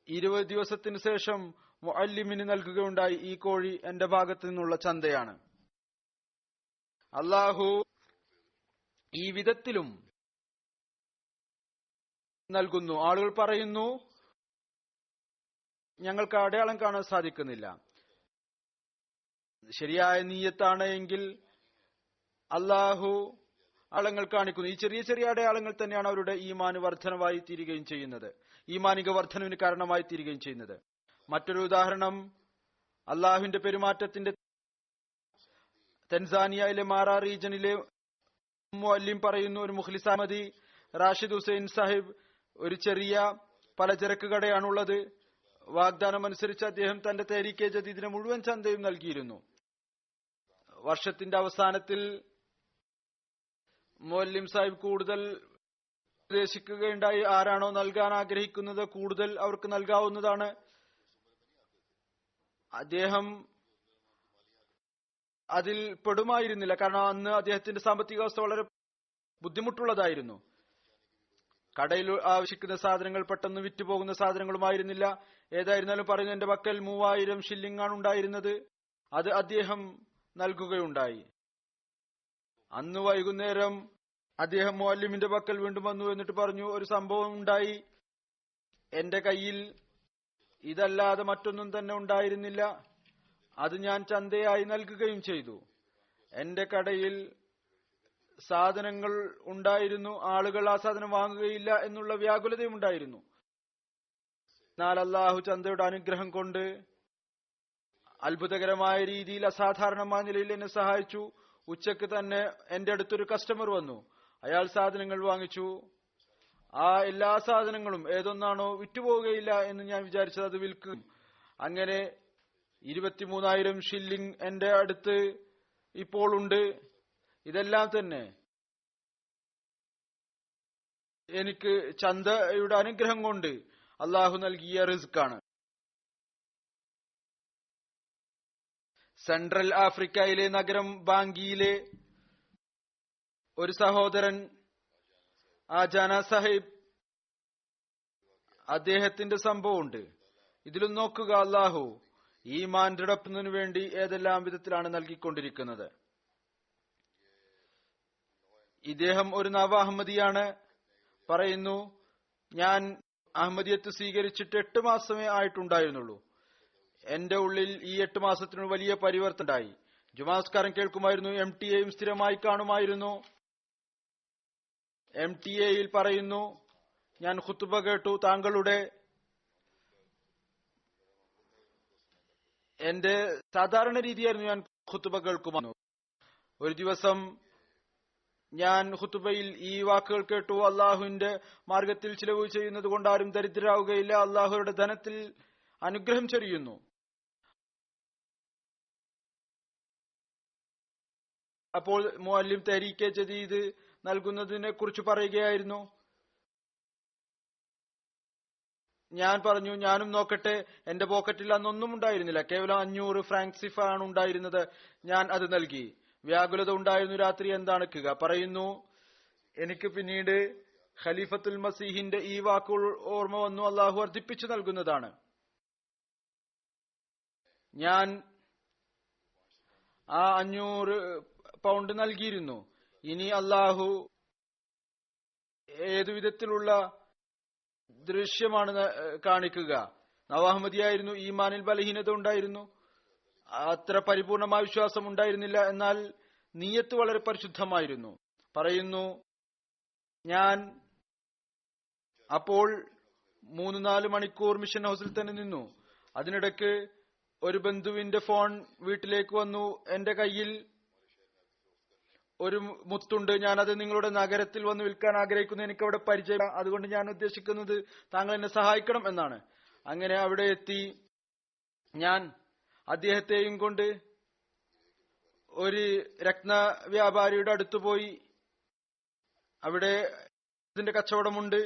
20 ദിവസത്തിന് ശേഷം മുഅല്ലിമിന് നൽകുകയുണ്ടായി. ഈ കോഴി എന്റെ ഭാഗത്തു നിന്നുള്ള ചന്തയാണ്. അല്ലാഹു ഈ വിധത്തിലും നൽകുന്നു. ആളുകൾ പറയുന്നു, ഞങ്ങൾക്ക് അടയാളം കാണാൻ സാധിക്കുന്നില്ല. ശരിയായ നീയത്താണ് എങ്കിൽ അല്ലാഹു അടയാളങ്ങൾ കാണിക്കുന്നു. ഈ ചെറിയ ചെറിയ അടയാളങ്ങൾ തന്നെയാണ് അവരുടെ ഈമാൻ വർധനവായി തീരുകയും ചെയ്യുന്നത്, ഈമാനിക വർധനവിന് കാരണമായി തീരുകയും ചെയ്യുന്നത്. മറ്റൊരു ഉദാഹരണം അള്ളാഹുവിന്റെ പെരുമാറ്റത്തിന്റെ തൻസാനിയയിലെ മാറ റീജനിലെ മുഅല്ലിം പറയുന്നു, ഒരു മുഖ്ലിസ് അഹമ്മദി റാഷിദ് ഹുസൈൻ സാഹിബ് ഒരു ചെറിയ പലചരക്ക് കടയാണുള്ളത്. വാഗ്ദാനം അനുസരിച്ച് അദ്ദേഹം തന്റെ തെഹ്രീക്കെ ജദീദിന് മുഴുവൻ ചന്തയും നൽകിയിരുന്നു. വർഷത്തിന്റെ അവസാനത്തിൽ മുഅല്ലിം സാഹിബ് കൂടുതൽ നിർദ്ദേശിക്കുകയുണ്ടായി, ആരാണോ നൽകാൻ ആഗ്രഹിക്കുന്നത് കൂടുതൽ അവർക്ക് നൽകാവുന്നതാണ്. അദ്ദേഹം അതിൽ പെടുമായിരുന്നില്ല, കാരണം അന്ന് അദ്ദേഹത്തിന്റെ സാമ്പത്തിക അവസ്ഥ വളരെ ബുദ്ധിമുട്ടുള്ളതായിരുന്നു. കടയിൽ ആവശ്യിക്കുന്ന സാധനങ്ങൾ പെട്ടെന്ന് വിറ്റുപോകുന്ന സാധനങ്ങളുമായിരുന്നില്ല. ഏതായിരുന്നാലും പറയുന്നു, എന്റെ പക്കൽ 3000 ഷില്ലിംഗാണ് ഉണ്ടായിരുന്നത്, അത് അദ്ദേഹം നൽകുകയുണ്ടായി. അന്ന് വൈകുന്നേരം അദ്ദേഹം മുഅല്ലിമിന്റെ പക്കൽ വീണ്ടും വന്നു. എന്നിട്ട് പറഞ്ഞു, ഒരു സംഭവം ഉണ്ടായി, എന്റെ കയ്യിൽ ഇതല്ലാതെ മറ്റൊന്നും തന്നെ ഉണ്ടായിരുന്നില്ല, അത് ഞാൻ ചന്തയായി നൽകുകയും ചെയ്തു. എന്റെ കടയിൽ സാധനങ്ങൾ ഉണ്ടായിരുന്നു, ആളുകൾ ആ സാധനം വാങ്ങുകയില്ല എന്നുള്ള വ്യാകുലതയും ഉണ്ടായിരുന്നു. എന്നാൽ അല്ലാഹു ചന്തയുടെ അനുഗ്രഹം കൊണ്ട് അത്ഭുതകരമായ രീതിയിൽ അസാധാരണമായ നിലയിൽ എന്നെ സഹായിച്ചു. ഉച്ചക്ക് തന്നെ എന്റെ അടുത്തൊരു കസ്റ്റമർ വന്നു. അയാൾ സാധനങ്ങൾ വാങ്ങിച്ചു. ആ എല്ലാ സാധനങ്ങളും ഏതൊന്നാണോ വിറ്റുപോവുകയില്ല എന്ന് ഞാൻ വിചാരിച്ചത് അത് വിൽക്കും. അങ്ങനെ 23,000 ഷില്ലിംഗ് എന്റെ അടുത്ത് ഇപ്പോൾ ഉണ്ട്. ഇതെല്ലാം തന്നെ എനിക്ക് ചന്തയുടെ അനുഗ്രഹം കൊണ്ട് അള്ളാഹു നൽകിയ റിസ്ക്കാണ്. സെൻട്രൽ ആഫ്രിക്കയിലെ നഗരം ബാങ്കിയിലെ ഒരു സഹോദരൻ ആജാന സാഹിബ്, അദ്ദേഹത്തിന്റെ സംഭവമുണ്ട്. ഇതിലും നോക്കുക, അള്ളാഹു ഈമാൻ ദൃഢപ്പെടുന്നതിനു വേണ്ടി ഏതെല്ലാം വിധത്തിലാണ് നൽകിക്കൊണ്ടിരിക്കുന്നത്. ഇദ്ദേഹം ഒരു നവ അഹമ്മദിയാണ്. പറയുന്നു, ഞാൻ അഹമ്മദിയത്ത് സ്വീകരിച്ചിട്ട് 8 മാസമേ ആയിട്ടുണ്ടായിരുന്നുള്ളൂ. എന്റെ ഉള്ളിൽ ഈ 8 മാസത്തിനു വലിയ പരിവർത്തനമുണ്ടായി. ജുമാസ്കാരം കേൾക്കുമായിരുന്നു, MTA സ്ഥിരമായി കാണുമായിരുന്നു. MTA പറയുന്നു, ഞാൻ ഖുത്ബ കേട്ടു താങ്കളുടെ. എന്റെ സാധാരണ രീതിയായിരുന്നു ഞാൻ ഖുത്ബ കേൾക്കുമായിരുന്നു. ഒരു ദിവസം ഞാൻ ഖുത്ബയിൽ ഈ വാക്കുകൾ കേട്ടു, അള്ളാഹുവിന്റെ മാർഗത്തിൽ ചിലവ് ചെയ്യുന്നത് കൊണ്ട് ആരും ദരിദ്രരാവുകയില്ല, അള്ളാഹുയുടെ ധനത്തിൽ അനുഗ്രഹം ചൊരിയുന്നു. അപ്പോൾ മുഅല്ലിം തെഹ്രീക്കെ ജദീദ് നൽകുന്നതിനെ കുറിച്ച് പറയുകയായിരുന്നു. ഞാൻ പറഞ്ഞു, ഞാനും നോക്കട്ടെ. എന്റെ പോക്കറ്റിൽ അന്നൊന്നും ഉണ്ടായിരുന്നില്ല, കേവലം 500 ഫ്രാങ്ക്സിഫ ആണ് ഉണ്ടായിരുന്നത്. ഞാൻ അത് നൽകി. വ്യാകുലത ഉണ്ടായിരുന്നു, രാത്രി എന്താണ് പറയുന്നു. എനിക്ക് പിന്നീട് ഖലീഫത്തുൽ മസീഹിന്റെ ഈ വാക്കുകൾ ഓർമ്മ വന്നു. അള്ളാഹു വർദ്ധിപ്പിച്ചു നൽകുന്നതാണ്. ഞാൻ ആ 500 പൗണ്ട് നൽകിയിരുന്നു. ഇനി അള്ളാഹു ഏതു വിധത്തിലുള്ള ദൃശ്യമാണ് കാണിക്കുക. നവാഹ്മദിയായിരുന്നു, ഈമാനിൽ ബലഹീനത ഉണ്ടായിരുന്നു, അത്ര പരിപൂർണമായ വിശ്വാസം ഉണ്ടായിരുന്നില്ല. എന്നാൽ നിയ്യത്ത് വളരെ പരിശുദ്ധമായിരുന്നു. പറയുന്നു, ഞാൻ അപ്പോൾ 3-4 മണിക്കൂർ മിഷൻ ഹൗസിൽ തന്നെ നിന്നു. അതിനിടയ്ക്ക് ഒരു ബന്ധുവിന്റെ ഫോൺ വീട്ടിലേക്ക് വന്നു. എന്റെ കയ്യിൽ ഒരു മുത്തുണ്ട്, ഞാനത് നിങ്ങളുടെ നഗരത്തിൽ വന്ന് വിൽക്കാൻ ആഗ്രഹിക്കുന്നു, എനിക്ക് അവിടെ പരിചയം, അതുകൊണ്ട് ഞാൻ ഉദ്ദേശിക്കുന്നത് താങ്കൾ എന്നെ സഹായിക്കണം എന്നാണ്. അങ്ങനെ അവിടെ എത്തി ഞാൻ അദ്ദേഹത്തെയും കൊണ്ട് ഒരു രത്ന വ്യാപാരിയുടെ അടുത്ത് പോയി. അവിടെ ഇതിന്റെ കച്ചവടമുണ്ട്.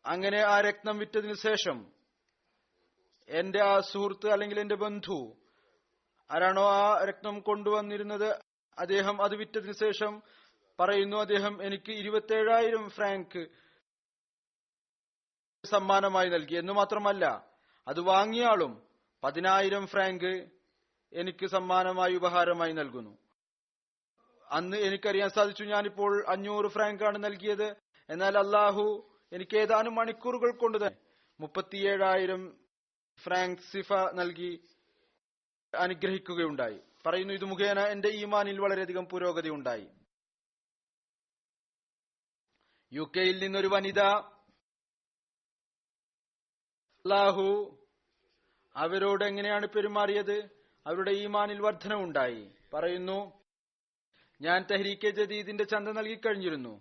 അങ്ങനെ ആ രത്നം വിറ്റതിനു ശേഷം എന്റെ ആ സുഹൃത്ത് അല്ലെങ്കിൽ എന്റെ ബന്ധു ആരാണോ ആ രത്നം കൊണ്ടുവന്നിരുന്നത്, അദ്ദേഹം അത് വിറ്റതിനു ശേഷം പറയുന്നു, അദ്ദേഹം എനിക്ക് 27,000 ഫ്രാങ്ക് സമ്മാനമായി നൽകി. എന്നു മാത്രമല്ല, അത് വാങ്ങിയ ആളും 10,000 ഫ്രാങ്ക് എനിക്ക് സമ്മാനമായി ഉപഹാരമായി നൽകുന്നു. അന്ന് എനിക്കറിയാൻ സാധിച്ചു ഞാനിപ്പോൾ 500 ഫ്രാങ്കാണ് നൽകിയത്. എന്നാൽ അള്ളാഹു എനിക്ക് ഏതാനും മണിക്കൂറുകൾ കൊണ്ട് തന്നെ 37,000 ഫ്രാങ്ക് സിഫ നൽകി അനുഗ്രഹിക്കുകയുണ്ടായി. പറയുന്നു, ഇത് മുഖേന എന്റെ ഈമാനിൽ വളരെയധികം പുരോഗതി ഉണ്ടായി. യുകെയിൽ നിന്നൊരു വനിത, അല്ലാഹു അവരോട് എങ്ങനെയാണ് പെരുമാറിയത്, അവരുടെ ഈമാനിൽ വർധനവുണ്ടായി. പറയുന്നു, ഞാൻ തെഹ്രീക്കെ ജദീദിന്റെ ചന്ത നൽകിക്കഴിഞ്ഞിരുന്നു.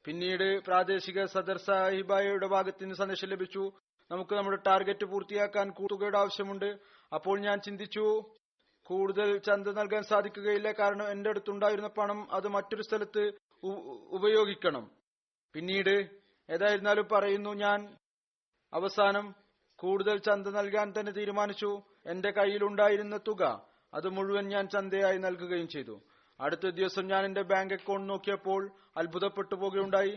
പിന്നീട് പ്രാദേശിക സദർ സാഹിബായയുടെ ഭാഗത്ത് നിന്ന് സന്ദേശം ലഭിച്ചു, നമുക്ക് നമ്മുടെ ടാർഗറ്റ് പൂർത്തിയാക്കാൻ തുകയുടെ ആവശ്യമുണ്ട്. അപ്പോൾ ഞാൻ ചിന്തിച്ചു, കൂടുതൽ ചന്ത നൽകാൻ സാധിക്കുകയില്ല, കാരണം എന്റെ അടുത്തുണ്ടായിരുന്ന പണം അത് മറ്റൊരു സ്ഥലത്ത് ഉപയോഗിക്കണം. പിന്നീട് ഏതായിരുന്നാലും പറയുന്നു, ഞാൻ അവസാനം കൂടുതൽ ചന്ത നൽകാൻ തന്നെ തീരുമാനിച്ചു. എന്റെ കയ്യിലുണ്ടായിരുന്ന തുക അത് മുഴുവൻ ഞാൻ ചന്തയായി നൽകുകയും ചെയ്തു. അടുത്ത ദിവസം ഞാൻ എന്റെ ബാങ്ക് അക്കൗണ്ട് നോക്കിയപ്പോൾ അത്ഭുതപ്പെട്ടു പോകുകയുണ്ടായി.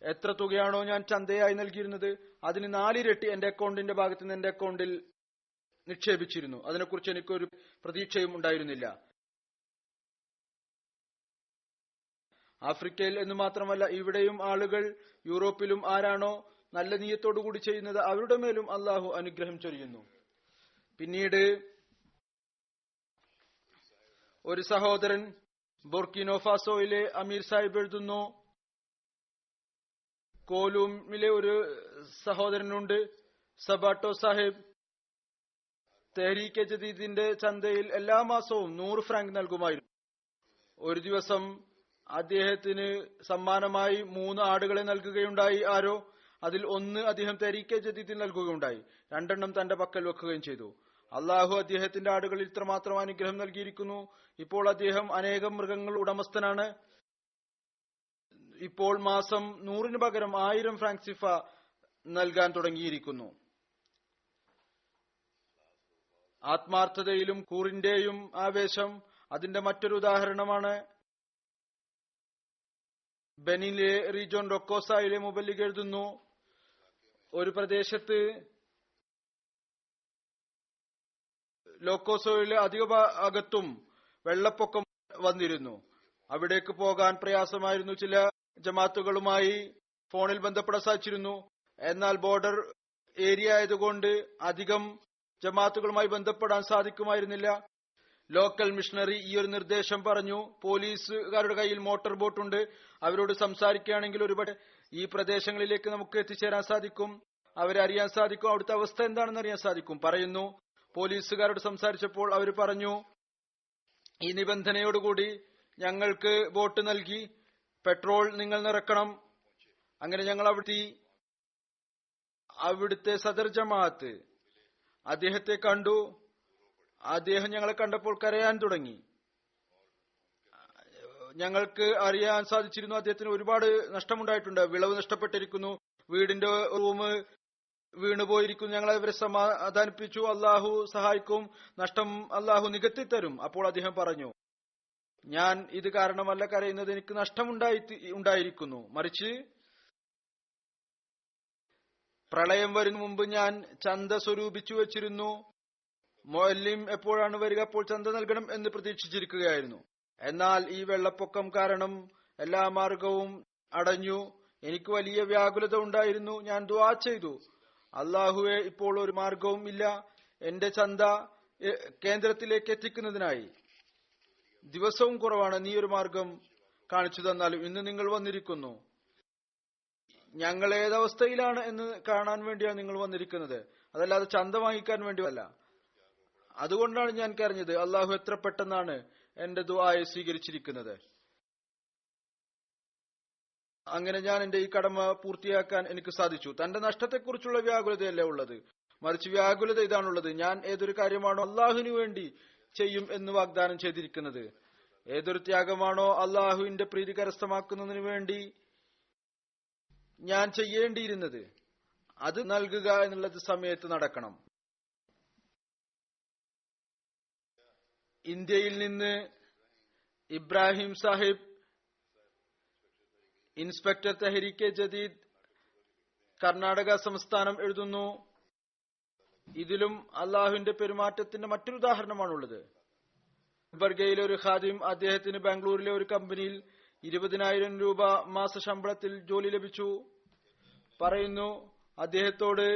എത്ര തുകയാണോ ഞാൻ ചന്തയായി നൽകിയിരുന്നത്, അതിന് 4 ഇരട്ടി എന്റെ അക്കൗണ്ടിന്റെ ഭാഗത്ത് നിന്ന് എന്റെ അക്കൗണ്ടിൽ നിക്ഷേപിച്ചിരുന്നു. അതിനെക്കുറിച്ച് എനിക്കൊരു പ്രതീക്ഷയും ഉണ്ടായിരുന്നില്ല. ആഫ്രിക്കയിൽ എന്ന് മാത്രമല്ല, ഇവിടെയും ആളുകൾ, യൂറോപ്പിലും ആരാണോ നല്ല നിയ്യത്തോടു കൂടി ചെയ്യുന്നത്, അവരുടെ മേലും അള്ളാഹു അനുഗ്രഹം ചൊരിയുന്നു. പിന്നീട് ഒരു സഹോദരൻ ബുർക്കിനോ ഫാസോയിലെ അമീർ സാഹിബ് എഴുതുന്നു, കോലൂമിലെ ഒരു സഹോദരനുണ്ട്, സബാട്ടോ സാഹിബ്, തെഹ്രീക്കെ ജദീദിന്റെ ചന്തയിൽ എല്ലാ മാസവും 100 ഫ്രാങ്ക് നൽകുമായിരുന്നു. ഒരു ദിവസം അദ്ദേഹത്തിന് സമ്മാനമായി 3 ആടുകളെ നൽകുകയുണ്ടായി ആരോ. അതിൽ 1 അദ്ദേഹം തെഹ്രീക്കെ ജദീദിന് നൽകുകയുണ്ടായി, 2 എണ്ണം തന്റെ പക്കൽ വെക്കുകയും ചെയ്തു. അള്ളാഹു അദ്ദേഹത്തിന്റെ ആടുകളിൽ ഇത്രമാത്രം അനുഗ്രഹം നൽകിയിരിക്കുന്നു. ഇപ്പോൾ അദ്ദേഹം അനേകം മൃഗങ്ങൾ ഉടമസ്ഥനാണ്. ഇപ്പോൾ മാസം 100-ന് പകരം 1000 ഫ്രാങ്ക് സിഫ നൽകാൻ തുടങ്ങിയിരിക്കുന്നു. ആത്മാർത്ഥതയിലും കൂറിന്റെയും ആവേശം അതിന്റെ മറ്റൊരു ഉദാഹരണമാണ്. ബെനിലെ റീജോൺ റൊക്കോസായിലെ മുബല്ലിഗ് എഴുതുന്നു, ഒരു പ്രദേശത്ത് ലോക്കോസോയിലെ അധിക ഭാഗത്തും വെള്ളപ്പൊക്കം വന്നിരുന്നു. അവിടേക്ക് പോകാൻ പ്രയാസമായിരുന്നു. ചില ജമാത്തുകളുമായി ഫോണിൽ ബന്ധപ്പെടാൻ സാധിച്ചിരുന്നു. എന്നാൽ ബോർഡർ ഏരിയ ആയതുകൊണ്ട് അധികം ജമാത്തുകളുമായി ബന്ധപ്പെടാൻ സാധിക്കുമായിരുന്നില്ല. ലോക്കൽ മിഷണറി ഈ ഒരു നിർദ്ദേശം പറഞ്ഞു, പോലീസുകാരുടെ കയ്യിൽ മോട്ടോർ ബോട്ടുണ്ട്, അവരോട് സംസാരിക്കുകയാണെങ്കിൽ ഒരുപാട് ഈ പ്രദേശങ്ങളിലേക്ക് നമുക്ക് എത്തിച്ചേരാൻ സാധിക്കും, അവരെ അറിയാൻ സാധിക്കും, അവിടുത്തെ അവസ്ഥ എന്താണെന്ന് അറിയാൻ സാധിക്കും. പറയുന്നു, പോലീസുകാരോട് സംസാരിച്ചപ്പോൾ അവർ പറഞ്ഞു, ഈ നിബന്ധനയോടുകൂടി ഞങ്ങൾക്ക് ബോട്ട് നൽകി, പെട്രോൾ നിങ്ങൾ നിറക്കണം. അങ്ങനെ ഞങ്ങൾ അവിടുത്തെ സദർ ജമാഅത്ത് അദ്ദേഹത്തെ കണ്ടു. അദ്ദേഹം ഞങ്ങളെ കണ്ടപ്പോൾ കരയാൻ തുടങ്ങി. ഞങ്ങൾക്ക് അറിയാൻ സാധിച്ചിരുന്നു അദ്ദേഹത്തിന് ഒരുപാട് നഷ്ടമുണ്ടായിട്ടുണ്ട്, വിളവ് നഷ്ടപ്പെട്ടിരിക്കുന്നു, വീടിന്റെ റൂം വീണുപോയിരിക്കുന്നു. ഞങ്ങൾ അവരെ സമാധാനിപ്പിച്ചു, അള്ളാഹു സഹായിക്കും, നഷ്ടം അള്ളാഹു നികത്തി തരും. അപ്പോൾ അദ്ദേഹം പറഞ്ഞു, ഞാൻ ഇത് കാരണമല്ല കരയുന്നത്, എനിക്ക് നഷ്ടമുണ്ടായിരിക്കുന്നു. മറിച്ച് പ്രളയം വരുന്ന മുമ്പ് ഞാൻ ചന്ത സ്വരൂപിച്ചു വച്ചിരുന്നു. മുഅല്ലിം എപ്പോഴാണ് വരിക, അപ്പോൾ ചന്ത നൽകണം എന്ന് പ്രതീക്ഷിച്ചിരിക്കുകയായിരുന്നു. എന്നാൽ ഈ വെള്ളപ്പൊക്കം കാരണം എല്ലാ മാർഗവും അടഞ്ഞു. എനിക്ക് വലിയ വ്യാകുലത ഉണ്ടായിരുന്നു. ഞാൻ ദുആ ചെയ്തു, അല്ലാഹുവേ, ഇപ്പോൾ ഒരു മാർഗവും ഇല്ല എന്റെ ചന്ത കേന്ദ്രത്തിലേക്ക് എത്തിക്കുന്നതിനായി. ദിവസവും കുറവാണ്, നീ ഒരു മാർഗം കാണിച്ചു തന്നാലും. ഇന്ന് നിങ്ങൾ വന്നിരിക്കുന്നു, ഞങ്ങൾ ഏതവസ്ഥയിലാണ് എന്ന് കാണാൻ വേണ്ടിയാണ് നിങ്ങൾ വന്നിരിക്കുന്നത്, അതല്ലാതെ ചന്ത വാങ്ങിക്കാൻ വേണ്ടിയല്ല. അതുകൊണ്ടാണ് ഞാൻ കരഞ്ഞത്. അള്ളാഹു എത്ര പെട്ടെന്നാണ് എന്റെ ദുആയെ സ്വീകരിച്ചിരിക്കുന്നത്. അങ്ങനെ ഞാൻ എന്റെ ഈ കടമ പൂർത്തിയാക്കാൻ എനിക്ക് സാധിച്ചു. തന്റെ നഷ്ടത്തെക്കുറിച്ചുള്ള വ്യാകുലതയല്ല ഉള്ളത്, മറിച്ച് വ്യാകുലത ഇതാണുള്ളത്, ഞാൻ ഏതൊരു കാര്യമാണോ അള്ളാഹുവിനു വേണ്ടി ചെയ്യും എന്ന് വാഗ്ദാനം ചെയ്തിരിക്കുന്നത്, ഏതൊരു ത്യാഗമാണോ അള്ളാഹുവിന്റെ പ്രീതി കരസ്ഥമാക്കുന്നതിന് വേണ്ടി ഞാൻ ചെയ്യേണ്ടിയിരുന്നത്, അത് നൽകുക എന്നുള്ളത് സമയത്ത് നടക്കണം. ഇന്ത്യയിൽ നിന്ന് ഇബ്രാഹിം സാഹിബ്, ഇൻസ്പെക്ടർ തെഹരീക്കെ ജദീദ്, കർണാടക സംസ്ഥാനം എഴുതുന്നു, ഇതിലും അള്ളാഹുവിന്റെ പെരുമാറ്റത്തിന്റെ മറ്റൊരു ഉദാഹരണമാണുള്ളത്. ഗുൽബർഗയിലെ ഒരു ഖാദിം, അദ്ദേഹത്തിന് ബാംഗ്ലൂരിലെ ഒരു കമ്പനിയിൽ 20,000 രൂപ മാസ ശമ്പളത്തിൽ ജോലി ലഭിച്ചു. പറയുന്നു, അദ്ദേഹത്തോട്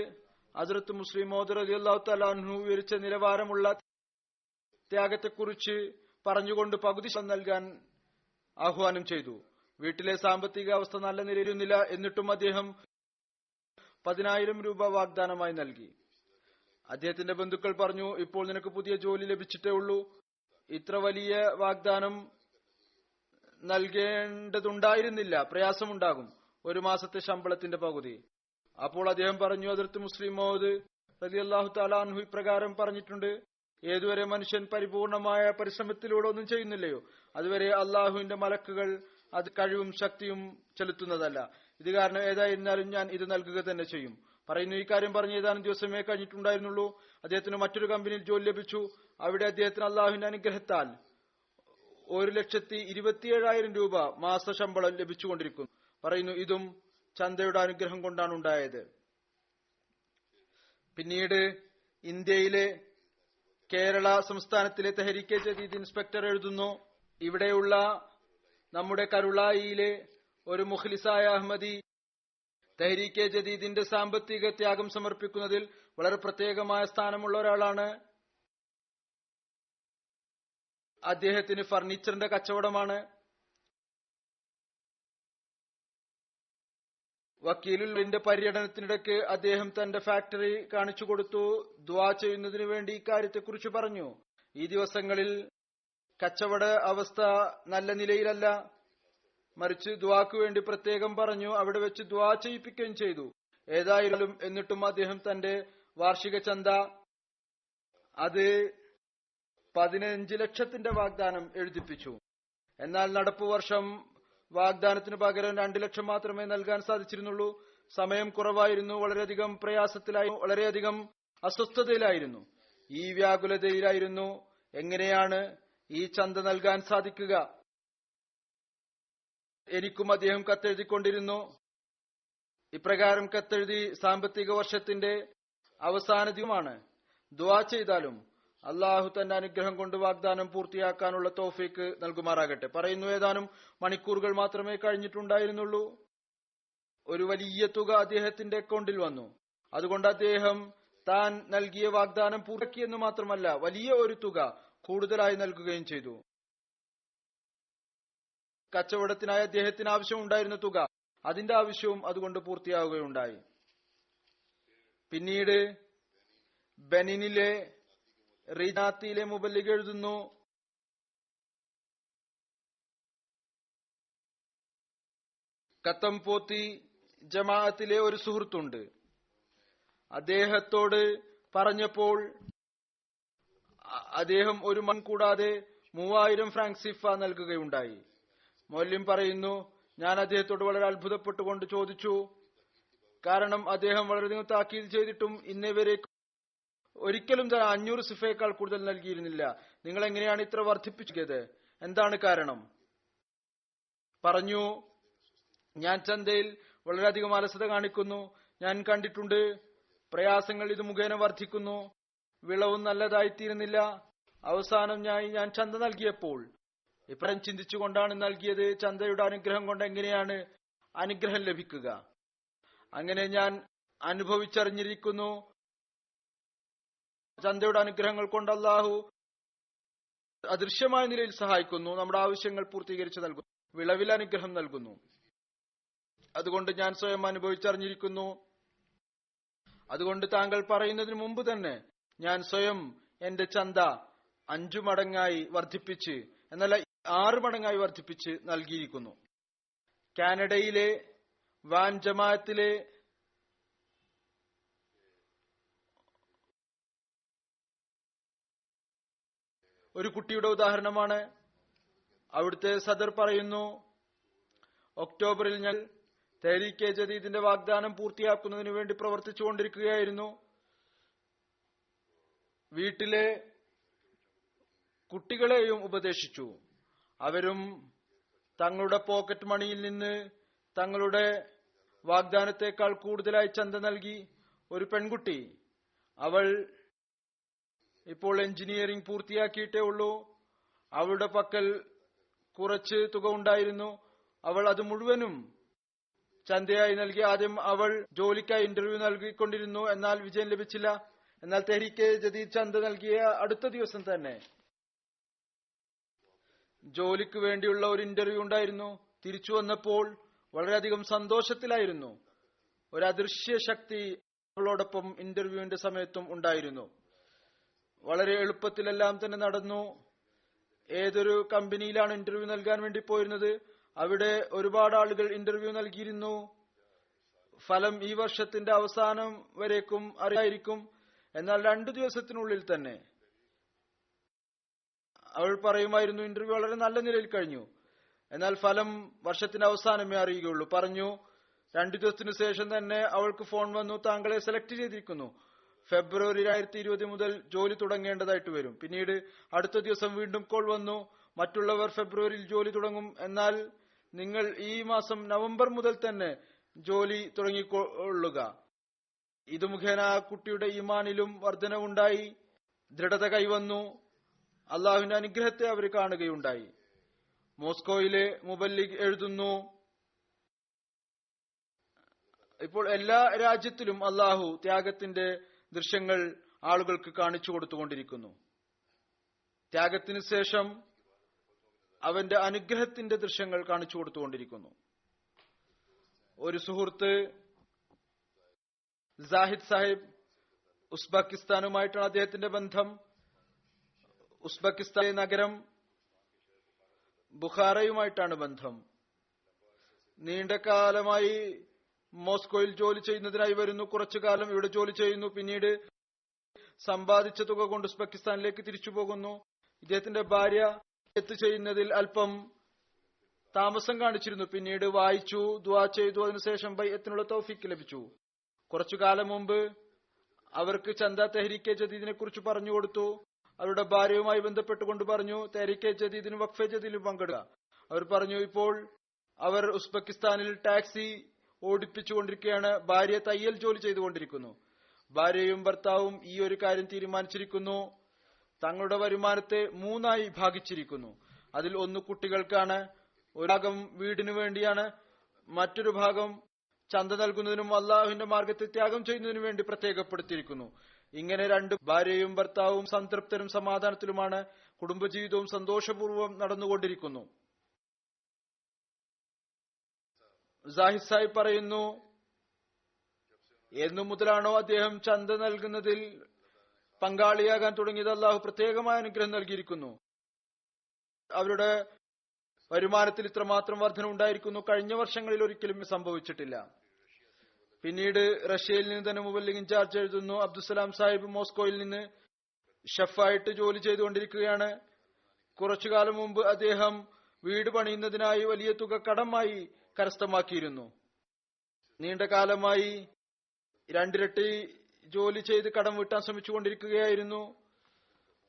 ഹസ്രത്ത് മുസ്ലിം മൗദ് റളിയല്ലാഹു തആല അൻഹു വിവരിച്ച നിലവാരമുള്ള ത്യാഗത്തെക്കുറിച്ച് പറഞ്ഞുകൊണ്ട് പകുതി നൽകാൻ ആഹ്വാനം ചെയ്തു. വീട്ടിലെ സാമ്പത്തിക അവസ്ഥ നല്ല നിലയിലിരുന്നില്ല, എന്നിട്ടും അദ്ദേഹം 10,000 രൂപ വാഗ്ദാനമായി നൽകി. അദ്ദേഹത്തിന്റെ ബന്ധുക്കൾ പറഞ്ഞു, ഇപ്പോൾ നിനക്ക് പുതിയ ജോലി ലഭിച്ചിട്ടേ ഉള്ളൂ, ഇത്ര വലിയ വാഗ്ദാനം നൽകേണ്ടതുണ്ടായിരുന്നില്ല, പ്രയാസമുണ്ടാകും, ഒരു മാസത്തെ ശമ്പളത്തിന്റെ പകുതി. അപ്പോൾ അദ്ദേഹം പറഞ്ഞു, ഹദ്റത്ത് മുസ്ലിം മൗദ് റളിയല്ലാഹു തആല അൻഹു ഇപ്രകാരം പറഞ്ഞിട്ടുണ്ട്, ഏതുവരെ മനുഷ്യൻ പരിപൂർണമായ പരിശ്രമത്തിലൂടെ ഒന്നും ചെയ്യുന്നില്ലയോ, അതുവരെ അള്ളാഹുവിന്റെ മലക്കുകൾ അത് കഴിവും ശക്തിയും ചെലുത്തുന്നതല്ല. ഇത് കാരണം ഏതായിരുന്നാലും ഞാൻ ഇത് നൽകുക തന്നെ ചെയ്യും. പറയുന്നു, ഈ കാര്യം പറഞ്ഞ് ഏതാനും ദിവസമേ കഴിഞ്ഞിട്ടുണ്ടായിരുന്നുള്ളൂ, അദ്ദേഹത്തിന് മറ്റൊരു കമ്പനിയിൽ ജോലി ലഭിച്ചു. അവിടെ അദ്ദേഹത്തിന് അള്ളാഹുവിന്റെ അനുഗ്രഹത്താൽ 1,27,000 രൂപ മാസ ശമ്പളം ലഭിച്ചുകൊണ്ടിരിക്കുന്നു. പറയുന്നു, ഇതും ചന്തയുടെ അനുഗ്രഹം കൊണ്ടാണ് ഉണ്ടായത്. പിന്നീട് ഇന്ത്യയിലെ കേരള സംസ്ഥാനത്തിലെ തെഹരീക്കെ ജദീദ് ഇൻസ്പെക്ടർ എഴുതുന്നു, ഇവിടെയുള്ള നമ്മുടെ കരുളായിയിലെ ഒരു മുഖ്ലിസായ അഹമ്മദി തെഹരീക്കെ ജദീദിന്റെ സാമ്പത്തിക ത്യാഗം സമർപ്പിക്കുന്നതിൽ വളരെ പ്രത്യേകമായ സ്ഥാനമുള്ള ഒരാളാണ്. അദ്ദേഹത്തിന് ഫർണിച്ചറിന്റെ കച്ചവടമാണ്. വക്കീലിന്റെ പര്യടനത്തിനിടയ്ക്ക് അദ്ദേഹം തന്റെ ഫാക്ടറി കാണിച്ചു കൊടുത്തു. ദുആ ചെയ്യുന്നതിന് വേണ്ടി ഇക്കാര്യത്തെക്കുറിച്ച് പറഞ്ഞു. ഈ ദിവസങ്ങളിൽ കച്ചവട അവസ്ഥ നല്ല നിലയിലല്ല, മറിച്ച് ദുആക്ക് വേണ്ടി പ്രത്യേകം പറഞ്ഞു. അവിടെ വെച്ച് ദുആ ചെയ്യിപ്പിക്കുകയും ചെയ്തു. ഏതായാലും എന്നിട്ടും അദ്ദേഹം തന്റെ വാർഷിക ചന്ത അത് 15 ലക്ഷത്തിന്റെ വാഗ്ദാനം എഴുതിപ്പിച്ചു. എന്നാൽ നടപ്പു വർഷം വാഗ്ദാനത്തിന് പകരം 2 ലക്ഷം മാത്രമേ നൽകാൻ സാധിച്ചിരുന്നുള്ളൂ. സമയം കുറവായിരുന്നു, വളരെയധികം പ്രയാസത്തിലായി, വളരെയധികം അസ്വസ്ഥതയിലായിരുന്നു. ഈ വ്യാകുലതയിലായിരുന്നു, എങ്ങനെയാണ് ഈ ചന്ത നൽകാൻ സാധിക്കുക. എനിക്കും അദ്ദേഹം കത്തെഴുതിക്കൊണ്ടിരുന്നു. ഇപ്രകാരം കത്തെഴുതി, സാമ്പത്തിക വർഷത്തിന്റെ അവസാന ദിനമാണ്, ദുആ ചെയ്താലും അള്ളാഹു തന്റെ അനുഗ്രഹം കൊണ്ട് വാഗ്ദാനം പൂർത്തിയാക്കാനുള്ള തൗഫീക്ക് നൽകുമാറാകട്ടെ. പറയുന്നു, ഏതാനും മണിക്കൂറുകൾ മാത്രമേ കഴിഞ്ഞിട്ടുണ്ടായിരുന്നുള്ളൂ, ഒരു വലിയ തുക അദ്ദേഹത്തിന്റെ അക്കൗണ്ടിൽ വന്നു. അതുകൊണ്ട് അദ്ദേഹം താൻ നൽകിയ വാഗ്ദാനം പൂർത്തിയാക്കിയെന്ന് മാത്രമല്ല, വലിയ ഒരു തുക കൂടുതലായി നൽകുകയും ചെയ്തു. കച്ചവടത്തിനായി അദ്ദേഹത്തിന് ആവശ്യമുണ്ടായിരുന്ന തുക, അതിന്റെ ആവശ്യവും അതുകൊണ്ട് പൂർത്തിയാവുകയുണ്ടായി. പിന്നീട് ബെനിനിലെ റീനാത്തിയിലെ മുബല്ലിഗ് എഴുതുന്നു, കത്തംപോത്തി ജമാഅത്തിലെ ഒരു സുഹൃത്തുണ്ട്. അദ്ദേഹത്തോട് പറഞ്ഞപ്പോൾ അദ്ദേഹം ഒരു മൺ കൂടാതെ 3000 ഫ്രാങ്ക് സിഫ നൽകുകയുണ്ടായി. മൗല്യം പറയുന്നു, ഞാൻ അദ്ദേഹത്തോട് വളരെ അത്ഭുതപ്പെട്ടുകൊണ്ട് ചോദിച്ചു, കാരണം അദ്ദേഹം വളരെയധികം താക്കീത് ചെയ്തിട്ടും ഇന്നേവരെ ഒരിക്കലും 500 സിഫയേക്കാൾ കൂടുതൽ നൽകിയിരുന്നില്ല. നിങ്ങൾ എങ്ങനെയാണ് ഇത്ര വർദ്ധിപ്പിച്ചത്? എന്താണ് കാരണം? പറഞ്ഞു, ഞാൻ ചന്തയിൽ വളരെയധികം അലസത കാണിക്കുന്നു. ഞാൻ കണ്ടിട്ടുണ്ട് പ്രയാസങ്ങൾ ഇത് മുഖേന വർദ്ധിക്കുന്നു. വിളവും നല്ലതായിത്തീരുന്നില്ല. അവസാനം ഞാൻ ചന്ത നൽകിയപ്പോൾ ഇപ്രം ചിന്തിച്ചുകൊണ്ടാണ് നൽകിയത്, ചന്തയുടെ അനുഗ്രഹം കൊണ്ട് എങ്ങനെയാണ് അനുഗ്രഹം ലഭിക്കുക? അങ്ങനെ ഞാൻ അനുഭവിച്ചറിഞ്ഞിരിക്കുന്നു, ചന്തയുടെ അനുഗ്രഹങ്ങൾ കൊണ്ട് അല്ലാഹു അദൃശ്യമായ നിലയിൽ സഹായിക്കുന്നു, നമ്മുടെ ആവശ്യങ്ങൾ പൂർത്തീകരിച്ച് നൽകുന്നു, വിളവിൽ അനുഗ്രഹം നൽകുന്നു. അതുകൊണ്ട് ഞാൻ സ്വയം അനുഭവിച്ചറിഞ്ഞിരിക്കുന്നു. അതുകൊണ്ട് താങ്കൾ പറയുന്നതിന് മുമ്പ് തന്നെ ഞാൻ സ്വയം എന്റെ ചന്ത 5 മടങ്ങായി വർദ്ധിപ്പിച്ച്, എന്നല്ല 6 മടങ്ങായി വർദ്ധിപ്പിച്ച് നൽകിയിരിക്കുന്നു. കാനഡയിലെ വാൻ ജമാഅത്തിലെ ഒരു കുട്ടിയുടെ ഉദാഹരണമാണ്. അവിടുത്തെ സദർ പറയുന്നു, ഒക്ടോബറിൽ ഞാൻ തെഹ്രീകെ ജദീദിന്റെ വാഗ്ദാനം പൂർത്തിയാക്കുന്നതിന് വേണ്ടി പ്രവർത്തിച്ചുകൊണ്ടിരിക്കുകയായിരുന്നു. വീട്ടിലെ കുട്ടികളെയും ഉപദേശിച്ചു. അവരും തങ്ങളുടെ പോക്കറ്റ് മണിയിൽ നിന്ന് തങ്ങളുടെ വാഗ്ദാനത്തെക്കാൾ കൂടുതലായി ചന്ത നൽകി. ഒരു പെൺകുട്ടി, അവൾ ഇപ്പോൾ എഞ്ചിനീയറിംഗ് പൂർത്തിയാക്കിയിട്ടേ ഉള്ളൂ. അവളുടെ പക്കൽ കുറച്ച് തുക ഉണ്ടായിരുന്നു. അവൾ അത് മുഴുവനും ചന്തയായി നൽകി. ആദ്യം അവൾ ജോലിക്കായി ഇന്റർവ്യൂ നൽകിക്കൊണ്ടിരുന്നു, എന്നാൽ വിജയം ലഭിച്ചില്ല. എന്നാൽ തെഹ്രീകെ ജദീദ് ചന്ത നൽകിയ അടുത്ത ദിവസം തന്നെ ജോലിക്ക് വേണ്ടിയുള്ള ഒരു ഇന്റർവ്യൂ ഉണ്ടായിരുന്നു. തിരിച്ചു വന്നപ്പോൾ വളരെയധികം സന്തോഷത്തിലായിരുന്നു. ഒരു അദൃശ്യ ശക്തി അവളോടൊപ്പം ഇന്റർവ്യൂവിന്റെ സമയത്തും ഉണ്ടായിരുന്നു. വളരെ എളുപ്പത്തിലെല്ലാം തന്നെ നടന്നു. ഏതൊരു കമ്പനിയിലാണ് ഇന്റർവ്യൂ നൽകാൻ വേണ്ടി പോയിരുന്നത്, അവിടെ ഒരുപാട് ആളുകൾ ഇന്റർവ്യൂ നൽകിയിരുന്നു. ഫലം ഈ വർഷത്തിന്റെ അവസാനം വരേക്കും അറിയായിരിക്കും. എന്നാൽ 2 ദിവസത്തിനുള്ളിൽ തന്നെ അവൾ പറയുമായിരുന്നു, ഇന്റർവ്യൂ വളരെ നല്ല നിലയിൽ കഴിഞ്ഞു, എന്നാൽ ഫലം വർഷത്തിന്റെ അവസാനമേ അറിയുകയുള്ളൂ. പറഞ്ഞു, 2 ദിവസത്തിനു ശേഷം തന്നെ അവൾക്ക് ഫോൺ വന്നു, താങ്കളെ സെലക്ട് ചെയ്തിരിക്കുന്നു, ഫെബ്രുവരി 2020 മുതൽ ജോലി തുടങ്ങേണ്ടതായിട്ട് വരും. പിന്നീട് അടുത്ത ദിവസം വീണ്ടും കോൾ വന്നു, മറ്റുള്ളവർ ഫെബ്രുവരിയിൽ ജോലി തുടങ്ങും, എന്നാൽ നിങ്ങൾ ഈ മാസം നവംബർ മുതൽ തന്നെ ജോലി തുടങ്ങിക്കൊള്ളുക. ഇത് മുഖേന ആ കുട്ടിയുടെ ഈമാനിലും വർധനവുണ്ടായി, ദൃഢത കൈവന്നു. അള്ളാഹുവിന്റെ അനുഗ്രഹത്തെ അവർ കാണുകയുണ്ടായി. മോസ്കോയിലെ മുബല്ലിഗ് എഴുതുന്നു, ഇപ്പോൾ എല്ലാ രാജ്യത്തിലും അള്ളാഹു ത്യാഗത്തിന്റെ ദൃശ്യങ്ങൾ ആളുകൾക്ക് കാണിച്ചു കൊടുത്തുകൊണ്ടിരിക്കുന്നു. ത്യാഗത്തിന് ശേഷം അവന്റെ അനുഗ്രഹത്തിന്റെ ദൃശ്യങ്ങൾ കാണിച്ചു കൊടുത്തുകൊണ്ടിരിക്കുന്നു. ഒരു സുഹൃത്ത് സാഹിദ് സാഹിബ്, ഉസ്ബെക്കിസ്ഥാനുമായിട്ടാണ് അദ്ദേഹത്തിന്റെ ബന്ധം. ഉസ്ബെക്കിസ്ഥാൻ നഗരം ബുഖാറയുമായിട്ടാണ് ബന്ധം. നീണ്ട കാലമായി മോസ്കോയിൽ ജോലി ചെയ്യുന്നതിനായി വരുന്നു. കുറച്ചു കാലം ഇവിടെ ജോലി ചെയ്യുന്നു. പിന്നീട് സമ്പാദിച്ച തുക കൊണ്ട് ഉസ്ബെക്കിസ്ഥാനിലേക്ക് തിരിച്ചു പോകുന്നു. ഇദ്ദേഹത്തിന്റെ ഭാര്യ ചെയ്യുന്നതിൽ അല്പം താമസം കാണിച്ചിരുന്നു. പിന്നീട് വായിച്ചു, ദുആ ചെയ്തു. അതിനുശേഷം ബൈഅത്തിനുള്ള തൗഫീക്ക് ലഭിച്ചു. കുറച്ചു കാലം മുമ്പ് അവർക്ക് ചന്ത തെഹ്രീകെ ജദീദിനെ കുറിച്ച് പറഞ്ഞു കൊടുത്തു. അവരുടെ ഭാര്യയുമായി ബന്ധപ്പെട്ടുകൊണ്ട് പറഞ്ഞു, തെഹ്രീകെ ജദീദിനും വഖഫെ ജദീദിലും പങ്കെടുക്കുക. അവർ പറഞ്ഞു, ഇപ്പോൾ അവർ ഉസ്ബെക്കിസ്ഥാനിൽ ടാക്സി ഓടിപ്പിച്ചുകൊണ്ടിരിക്കുകയാണ്. ഭാര്യ തയ്യൽ ജോലി ചെയ്തുകൊണ്ടിരിക്കുന്നു. ഭാര്യയും ഭർത്താവും ഈ ഒരു കാര്യം തീരുമാനിച്ചിരിക്കുന്നു. തങ്ങളുടെ വരുമാനത്തെ 3ആയി ഭാഗിച്ചിരിക്കുന്നു. അതിൽ 1 കുട്ടികൾക്കാണ്, ഒരു ഭാഗം വീടിനു വേണ്ടിയാണ്, മറ്റൊരു ഭാഗം ചന്ത നൽകുന്നതിനും അള്ളാഹുവിന്റെ മാർഗത്തെ ത്യാഗം ചെയ്യുന്നതിനു വേണ്ടി പ്രത്യേകപ്പെടുത്തിയിരിക്കുന്നു. ഇങ്ങനെ 2 ഭാര്യയും ഭർത്താവും സംതൃപ്തരും സമാധാനത്തിലുമാണ്. കുടുംബജീവിതവും സന്തോഷപൂർവ്വം നടന്നുകൊണ്ടിരിക്കുന്നു. സാഹിദ് സാഹിബ് പറയുന്നു, എന്നു മുതലാണോ അദ്ദേഹം ചന്ത നൽകുന്നതിൽ പങ്കാളിയാകാൻ തുടങ്ങിയത്, അള്ളാഹു പ്രത്യേകമായ അനുഗ്രഹം നൽകിയിരിക്കുന്നു. അവരുടെ വരുമാനത്തിൽ ഇത്രമാത്രം വർധന ഉണ്ടായിരിക്കുന്നു, കഴിഞ്ഞ വർഷങ്ങളിൽ ഒരിക്കലും സംഭവിച്ചിട്ടില്ല. പിന്നീട് റഷ്യയിൽ നിന്ന് തന്നെ മുബല്ലിഗ് ഇൻചാർജ് എഴുതുന്നു, അബ്ദുസലാം സാഹിബ് മോസ്കോയിൽ നിന്ന് ഷെഫായിട്ട് ജോലി ചെയ്തുകൊണ്ടിരിക്കുകയാണ്. കുറച്ചുകാലം മുമ്പ് അദ്ദേഹം വീട് പണിയുന്നതിനായി വലിയ തുക കടമായി കരസ്ഥമാക്കിയിരുന്നു. നീണ്ട കാലമായി 2 ഇരട്ടി ജോലി ചെയ്ത് കടം വീട്ടാൻ ശ്രമിച്ചുകൊണ്ടിരിക്കുകയായിരുന്നു.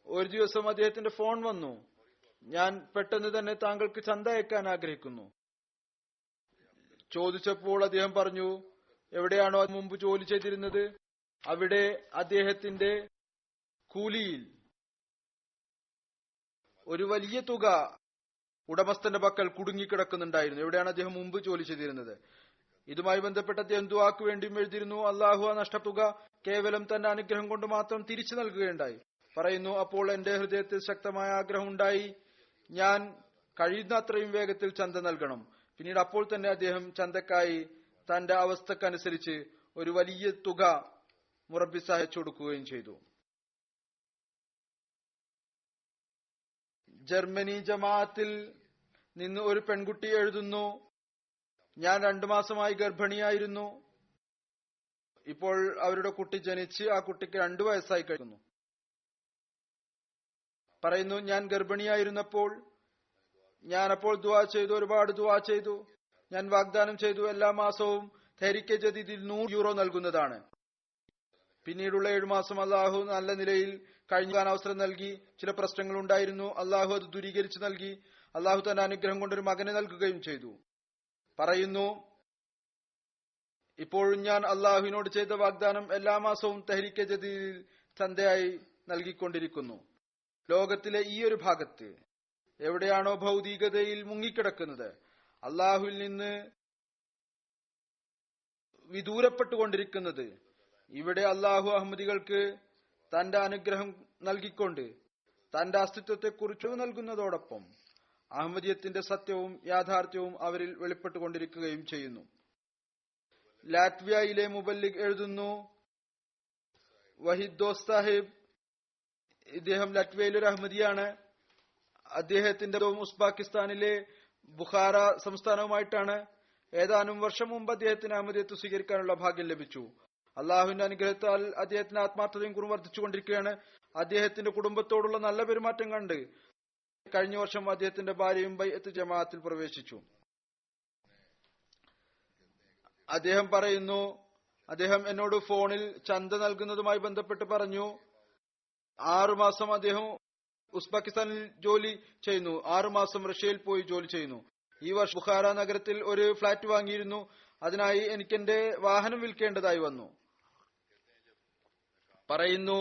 ഒരു ദിവസം അദ്ദേഹത്തിന്റെ ഫോൺ വന്നു. ഞാൻ പെട്ടെന്ന് തന്നെ താങ്കൾക്ക് ചന്ത അയക്കാൻ ആഗ്രഹിക്കുന്നു. ചോദിച്ചപ്പോൾ അദ്ദേഹം പറഞ്ഞു, എവിടെയാണോ മുമ്പ് ജോലി ചെയ്തിരുന്നത് അവിടെ അദ്ദേഹത്തിന്റെ കൂലിയിൽ ഒരു വലിയ തുക ഉടമസ്ഥന്റെ പക്കൽ കുടുങ്ങിക്കിടക്കുന്നുണ്ടായിരുന്നു. എവിടെയാണ് അദ്ദേഹം മുമ്പ് ജോലി ചെയ്തിരുന്നത്. ഇതുമായി ബന്ധപ്പെട്ട് അദ്ദേഹം ദുആക്ക് വേണ്ടിയും എഴുതിയിരുന്നു. അള്ളാഹു ആ നഷ്ടത്തുക കേവലം തന്റെ അനുഗ്രഹം കൊണ്ട് മാത്രം തിരിച്ചു നൽകുകയുണ്ടായി. പറയുന്നു, അപ്പോൾ എന്റെ ഹൃദയത്തിൽ ശക്തമായ ആഗ്രഹം ഉണ്ടായി, ഞാൻ കഴിയുന്ന അത്രയും വേഗത്തിൽ ചന്ത നൽകണം. പിന്നീട് അപ്പോൾ തന്നെ അദ്ദേഹം ചന്തക്കായി തന്റെ അവസ്ഥക്കനുസരിച്ച് ഒരു വലിയ തുക മുറബി സഹായിച്ചു കൊടുക്കുകയും ചെയ്തു. ജർമ്മനി ജമാഅത്തിൽ നിന്ന് ഒരു പെൺകുട്ടി എഴുതുന്നു, ഞാൻ 2 മാസമായി ഗർഭിണിയായിരുന്നു. ഇപ്പോൾ അവരുടെ കുട്ടി ജനിച്ച് ആ കുട്ടിക്ക് 2 വയസ്സായി കഴിയുന്നു. പറയുന്നു, ഞാൻ ഗർഭിണിയായിരുന്നപ്പോൾ ഞാനപ്പോൾ ദുആ ചെയ്തു, ഒരുപാട് ദുആ ചെയ്തു. ഞാൻ വാഗ്ദാനം ചെയ്തു എല്ലാ മാസവും തെഹ്രീക്കെ ജദീദിൽ 100 യൂറോ നൽകുന്നതാണ്. പിന്നീടുള്ള 7 മാസം അള്ളാഹു നല്ല നിലയിൽ കഴിഞ്ഞാൻ അവസരം നൽകി. ചില പ്രശ്നങ്ങൾ ഉണ്ടായിരുന്നു, അള്ളാഹു അത് ദൂരീകരിച്ചു നൽകി. അള്ളാഹു തന്റെ അനുഗ്രഹം കൊണ്ടൊരു മകനെ നൽകുകയും ചെയ്തു. പറയുന്നു, ഇപ്പോഴും ഞാൻ അള്ളാഹുവിനോട് ചെയ്ത വാഗ്ദാനം എല്ലാ മാസവും തെഹ്രീക്കെ ജദീദിൽ ചന്തയായി നൽകിക്കൊണ്ടിരിക്കുന്നു. ലോകത്തിലെ ഈ ഒരു ഭാഗത്ത് എവിടെയാണോ ഭൗതികതയിൽ മുങ്ങിക്കിടക്കുന്നത്, അള്ളാഹുവിൽ നിന്ന് വിദൂരപ്പെട്ടുകൊണ്ടിരിക്കുന്നത്, ഇവിടെ അള്ളാഹു അഹമ്മദികൾക്ക് തന്റെ അനുഗ്രഹം നൽകിക്കൊണ്ട് തന്റെ അസ്തിത്വത്തെക്കുറിച്ച് നൽകുന്നതോടൊപ്പം അഹമ്മദിയത്തിന്റെ സത്യവും യാഥാർത്ഥ്യവും അവരിൽ വെളിപ്പെട്ടുകൊണ്ടിരിക്കുകയും ചെയ്യുന്നു. ലാറ്റ്വിയയിലെ മുബല്ലിഗ് എഴുതുന്നു, വഹീദ് ദോസ്ത് സാഹിബ്, ഇദ്ദേഹം ലാറ്റ്വിയയിലെ ഒരു അഹമ്മദിയാണ്. അദ്ദേഹത്തിന്റെ ഉസ്ബെക്കിസ്ഥാനിലെ ബുഖാറ സംസ്ഥാനവുമായിട്ടാണ്. ഏതാനും വർഷം മുമ്പ് അദ്ദേഹത്തിന് അഹമ്മദിയത്ത് സ്വീകരിക്കാനുള്ള ഭാഗ്യം ലഭിച്ചു. അള്ളാഹുവിന്റെ അനുഗ്രഹത്താൽ അദ്ദേഹത്തിന്റെ ആത്മാർത്ഥതയും കുറിച്ച് വർദ്ധിച്ചുകൊണ്ടിരിക്കുകയാണ്. അദ്ദേഹത്തിന്റെ കുടുംബത്തോടുള്ള നല്ല പെരുമാറ്റം കണ്ട് കഴിഞ്ഞ വർഷം അദ്ദേഹത്തിന്റെ ഭാര്യയും ബൈഅത്ത് ജമാഅത്തിൽ പ്രവേശിച്ചു. അദ്ദേഹം പറയുന്നു, അദ്ദേഹം എന്നോട് ഫോണിൽ ചന്ത നൽകുന്നതുമായി ബന്ധപ്പെട്ട് പറഞ്ഞു. 6 മാസം അദ്ദേഹം ഉസ്ബെക്കിസ്ഥാനിൽ ജോലി ചെയ്യുന്നു, 6 മാസം റഷ്യയിൽ പോയി ജോലി ചെയ്യുന്നു. ഈ വർഷം ബുഖാര നഗരത്തിൽ ഒരു ഫ്ളാറ്റ് വാങ്ങിയിരുന്നു. അതിനായി എനിക്ക് എന്റെ വാഹനം വിൽക്കേണ്ടതായി വന്നു. പറയുന്നു,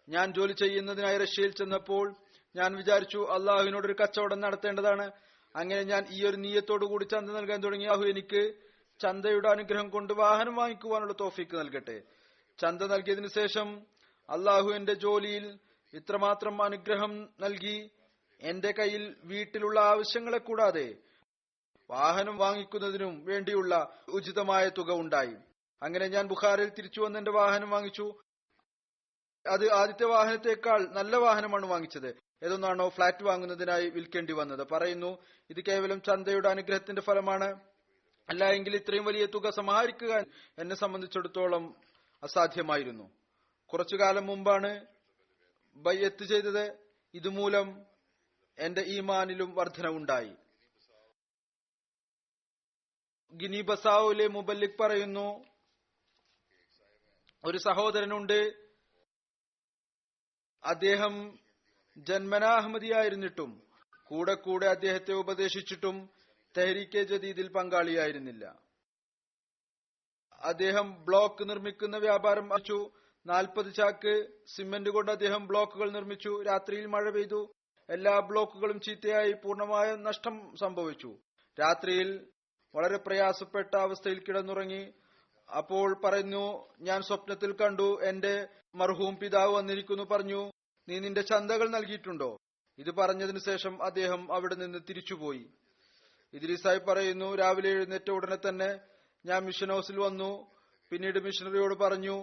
ഞാൻ ജോലി ചെയ്യുന്നതിനായി റഷ്യയിൽ ചെന്നപ്പോൾ ഞാൻ വിചാരിച്ചു അള്ളാഹുവിനോടൊരു കച്ചവടം നടത്തേണ്ടതാണ്. അങ്ങനെ ഞാൻ ഈ ഒരു നീയത്തോടു കൂടി ചന്ത നൽകാൻ തുടങ്ങി. അള്ളാഹു എനിക്ക് ചന്തയുടെ അനുഗ്രഹം കൊണ്ട് വാഹനം വാങ്ങിക്കുവാനുള്ള തൗഫീക്ക് നൽകട്ടെ. ചന്ത നൽകിയതിനു ശേഷം അള്ളാഹു എന്റെ ജോലിയിൽ ഇത്രമാത്രം അനുഗ്രഹം നൽകി. എന്റെ കയ്യിൽ വീട്ടിലുള്ള ആവശ്യങ്ങളെ കൂടാതെ വാഹനം വാങ്ങിക്കുന്നതിനും വേണ്ടിയുള്ള ഉചിതമായ തുക ഉണ്ടായി. അങ്ങനെ ഞാൻ ബുഖാരയിൽ തിരിച്ചു വന്ന് എന്റെ വാഹനം വാങ്ങിച്ചു. അത് ആദ്യത്തെ വാഹനത്തെക്കാൾ നല്ല വാഹനമാണ് വാങ്ങിച്ചത്. ഏതൊന്നാണോ ഫ്ളാറ്റ് വാങ്ങുന്നതിനായി വിൽക്കേണ്ടി വന്നത്. പറയുന്നു, ഇത് കേവലം ചന്തയുടെ അനുഗ്രഹത്തിന്റെ ഫലമാണ്. അല്ല എങ്കിൽ ഇത്രയും വലിയ തുക സമാഹരിക്കുക എന്നെ സംബന്ധിച്ചിടത്തോളം അസാധ്യമായിരുന്നു. കുറച്ചു കാലം മുമ്പാണ് ബൈഅത്ത് ചെയ്തത്. ഇതുമൂലം എന്റെ ഈമാനിലും വർധനവുണ്ടായി. ഗിനി ബസാവിലെ മുബല്ലിഗ് പറയുന്നു, ഒരു സഹോദരനുണ്ട്. അദ്ദേഹം ജന്മനാ അഹമ്മദിയായിരുന്നിട്ടും കൂടെ കൂടെ അദ്ദേഹത്തെ ഉപദേശിച്ചിട്ടും തെഹ്രീക്കെ ജദീദിൽ പങ്കാളിയായിരുന്നില്ല. അദ്ദേഹം ബ്ലോക്ക് നിർമ്മിക്കുന്ന വ്യാപാരം ആരംഭിച്ചു. 40 ചാക്ക് സിമന്റ് കൊണ്ട് അദ്ദേഹം ബ്ലോക്കുകൾ നിർമ്മിച്ചു. രാത്രിയിൽ മഴ പെയ്തു. എല്ലാ ബ്ലോക്കുകളും ചീത്തയായി പൂർണ്ണമായ നഷ്ടം സംഭവിച്ചു. രാത്രിയിൽ വളരെ പ്രയാസപ്പെട്ട അവസ്ഥയിൽ കിടന്നുറങ്ങി. അപ്പോൾ പറഞ്ഞു, ഞാൻ സ്വപ്നത്തിൽ കണ്ടു എന്റെ മർഹൂം പിതാവ് വന്നിരിക്കുന്നു. പറഞ്ഞു, നീ നിന്റെ ചന്തകൾ നൽകിയിട്ടുണ്ടോ? ഇത് പറഞ്ഞതിനു ശേഷം അദ്ദേഹം അവിടെ നിന്ന് തിരിച്ചുപോയി. ഇദ്രീസായി പറയുന്നു, രാവിലെ എഴുന്നേറ്റ ഉടനെ തന്നെ ഞാൻ മിഷൻ ഹൌസിൽ വന്നു. പിന്നീട് മിഷണറിയോട് പറഞ്ഞു,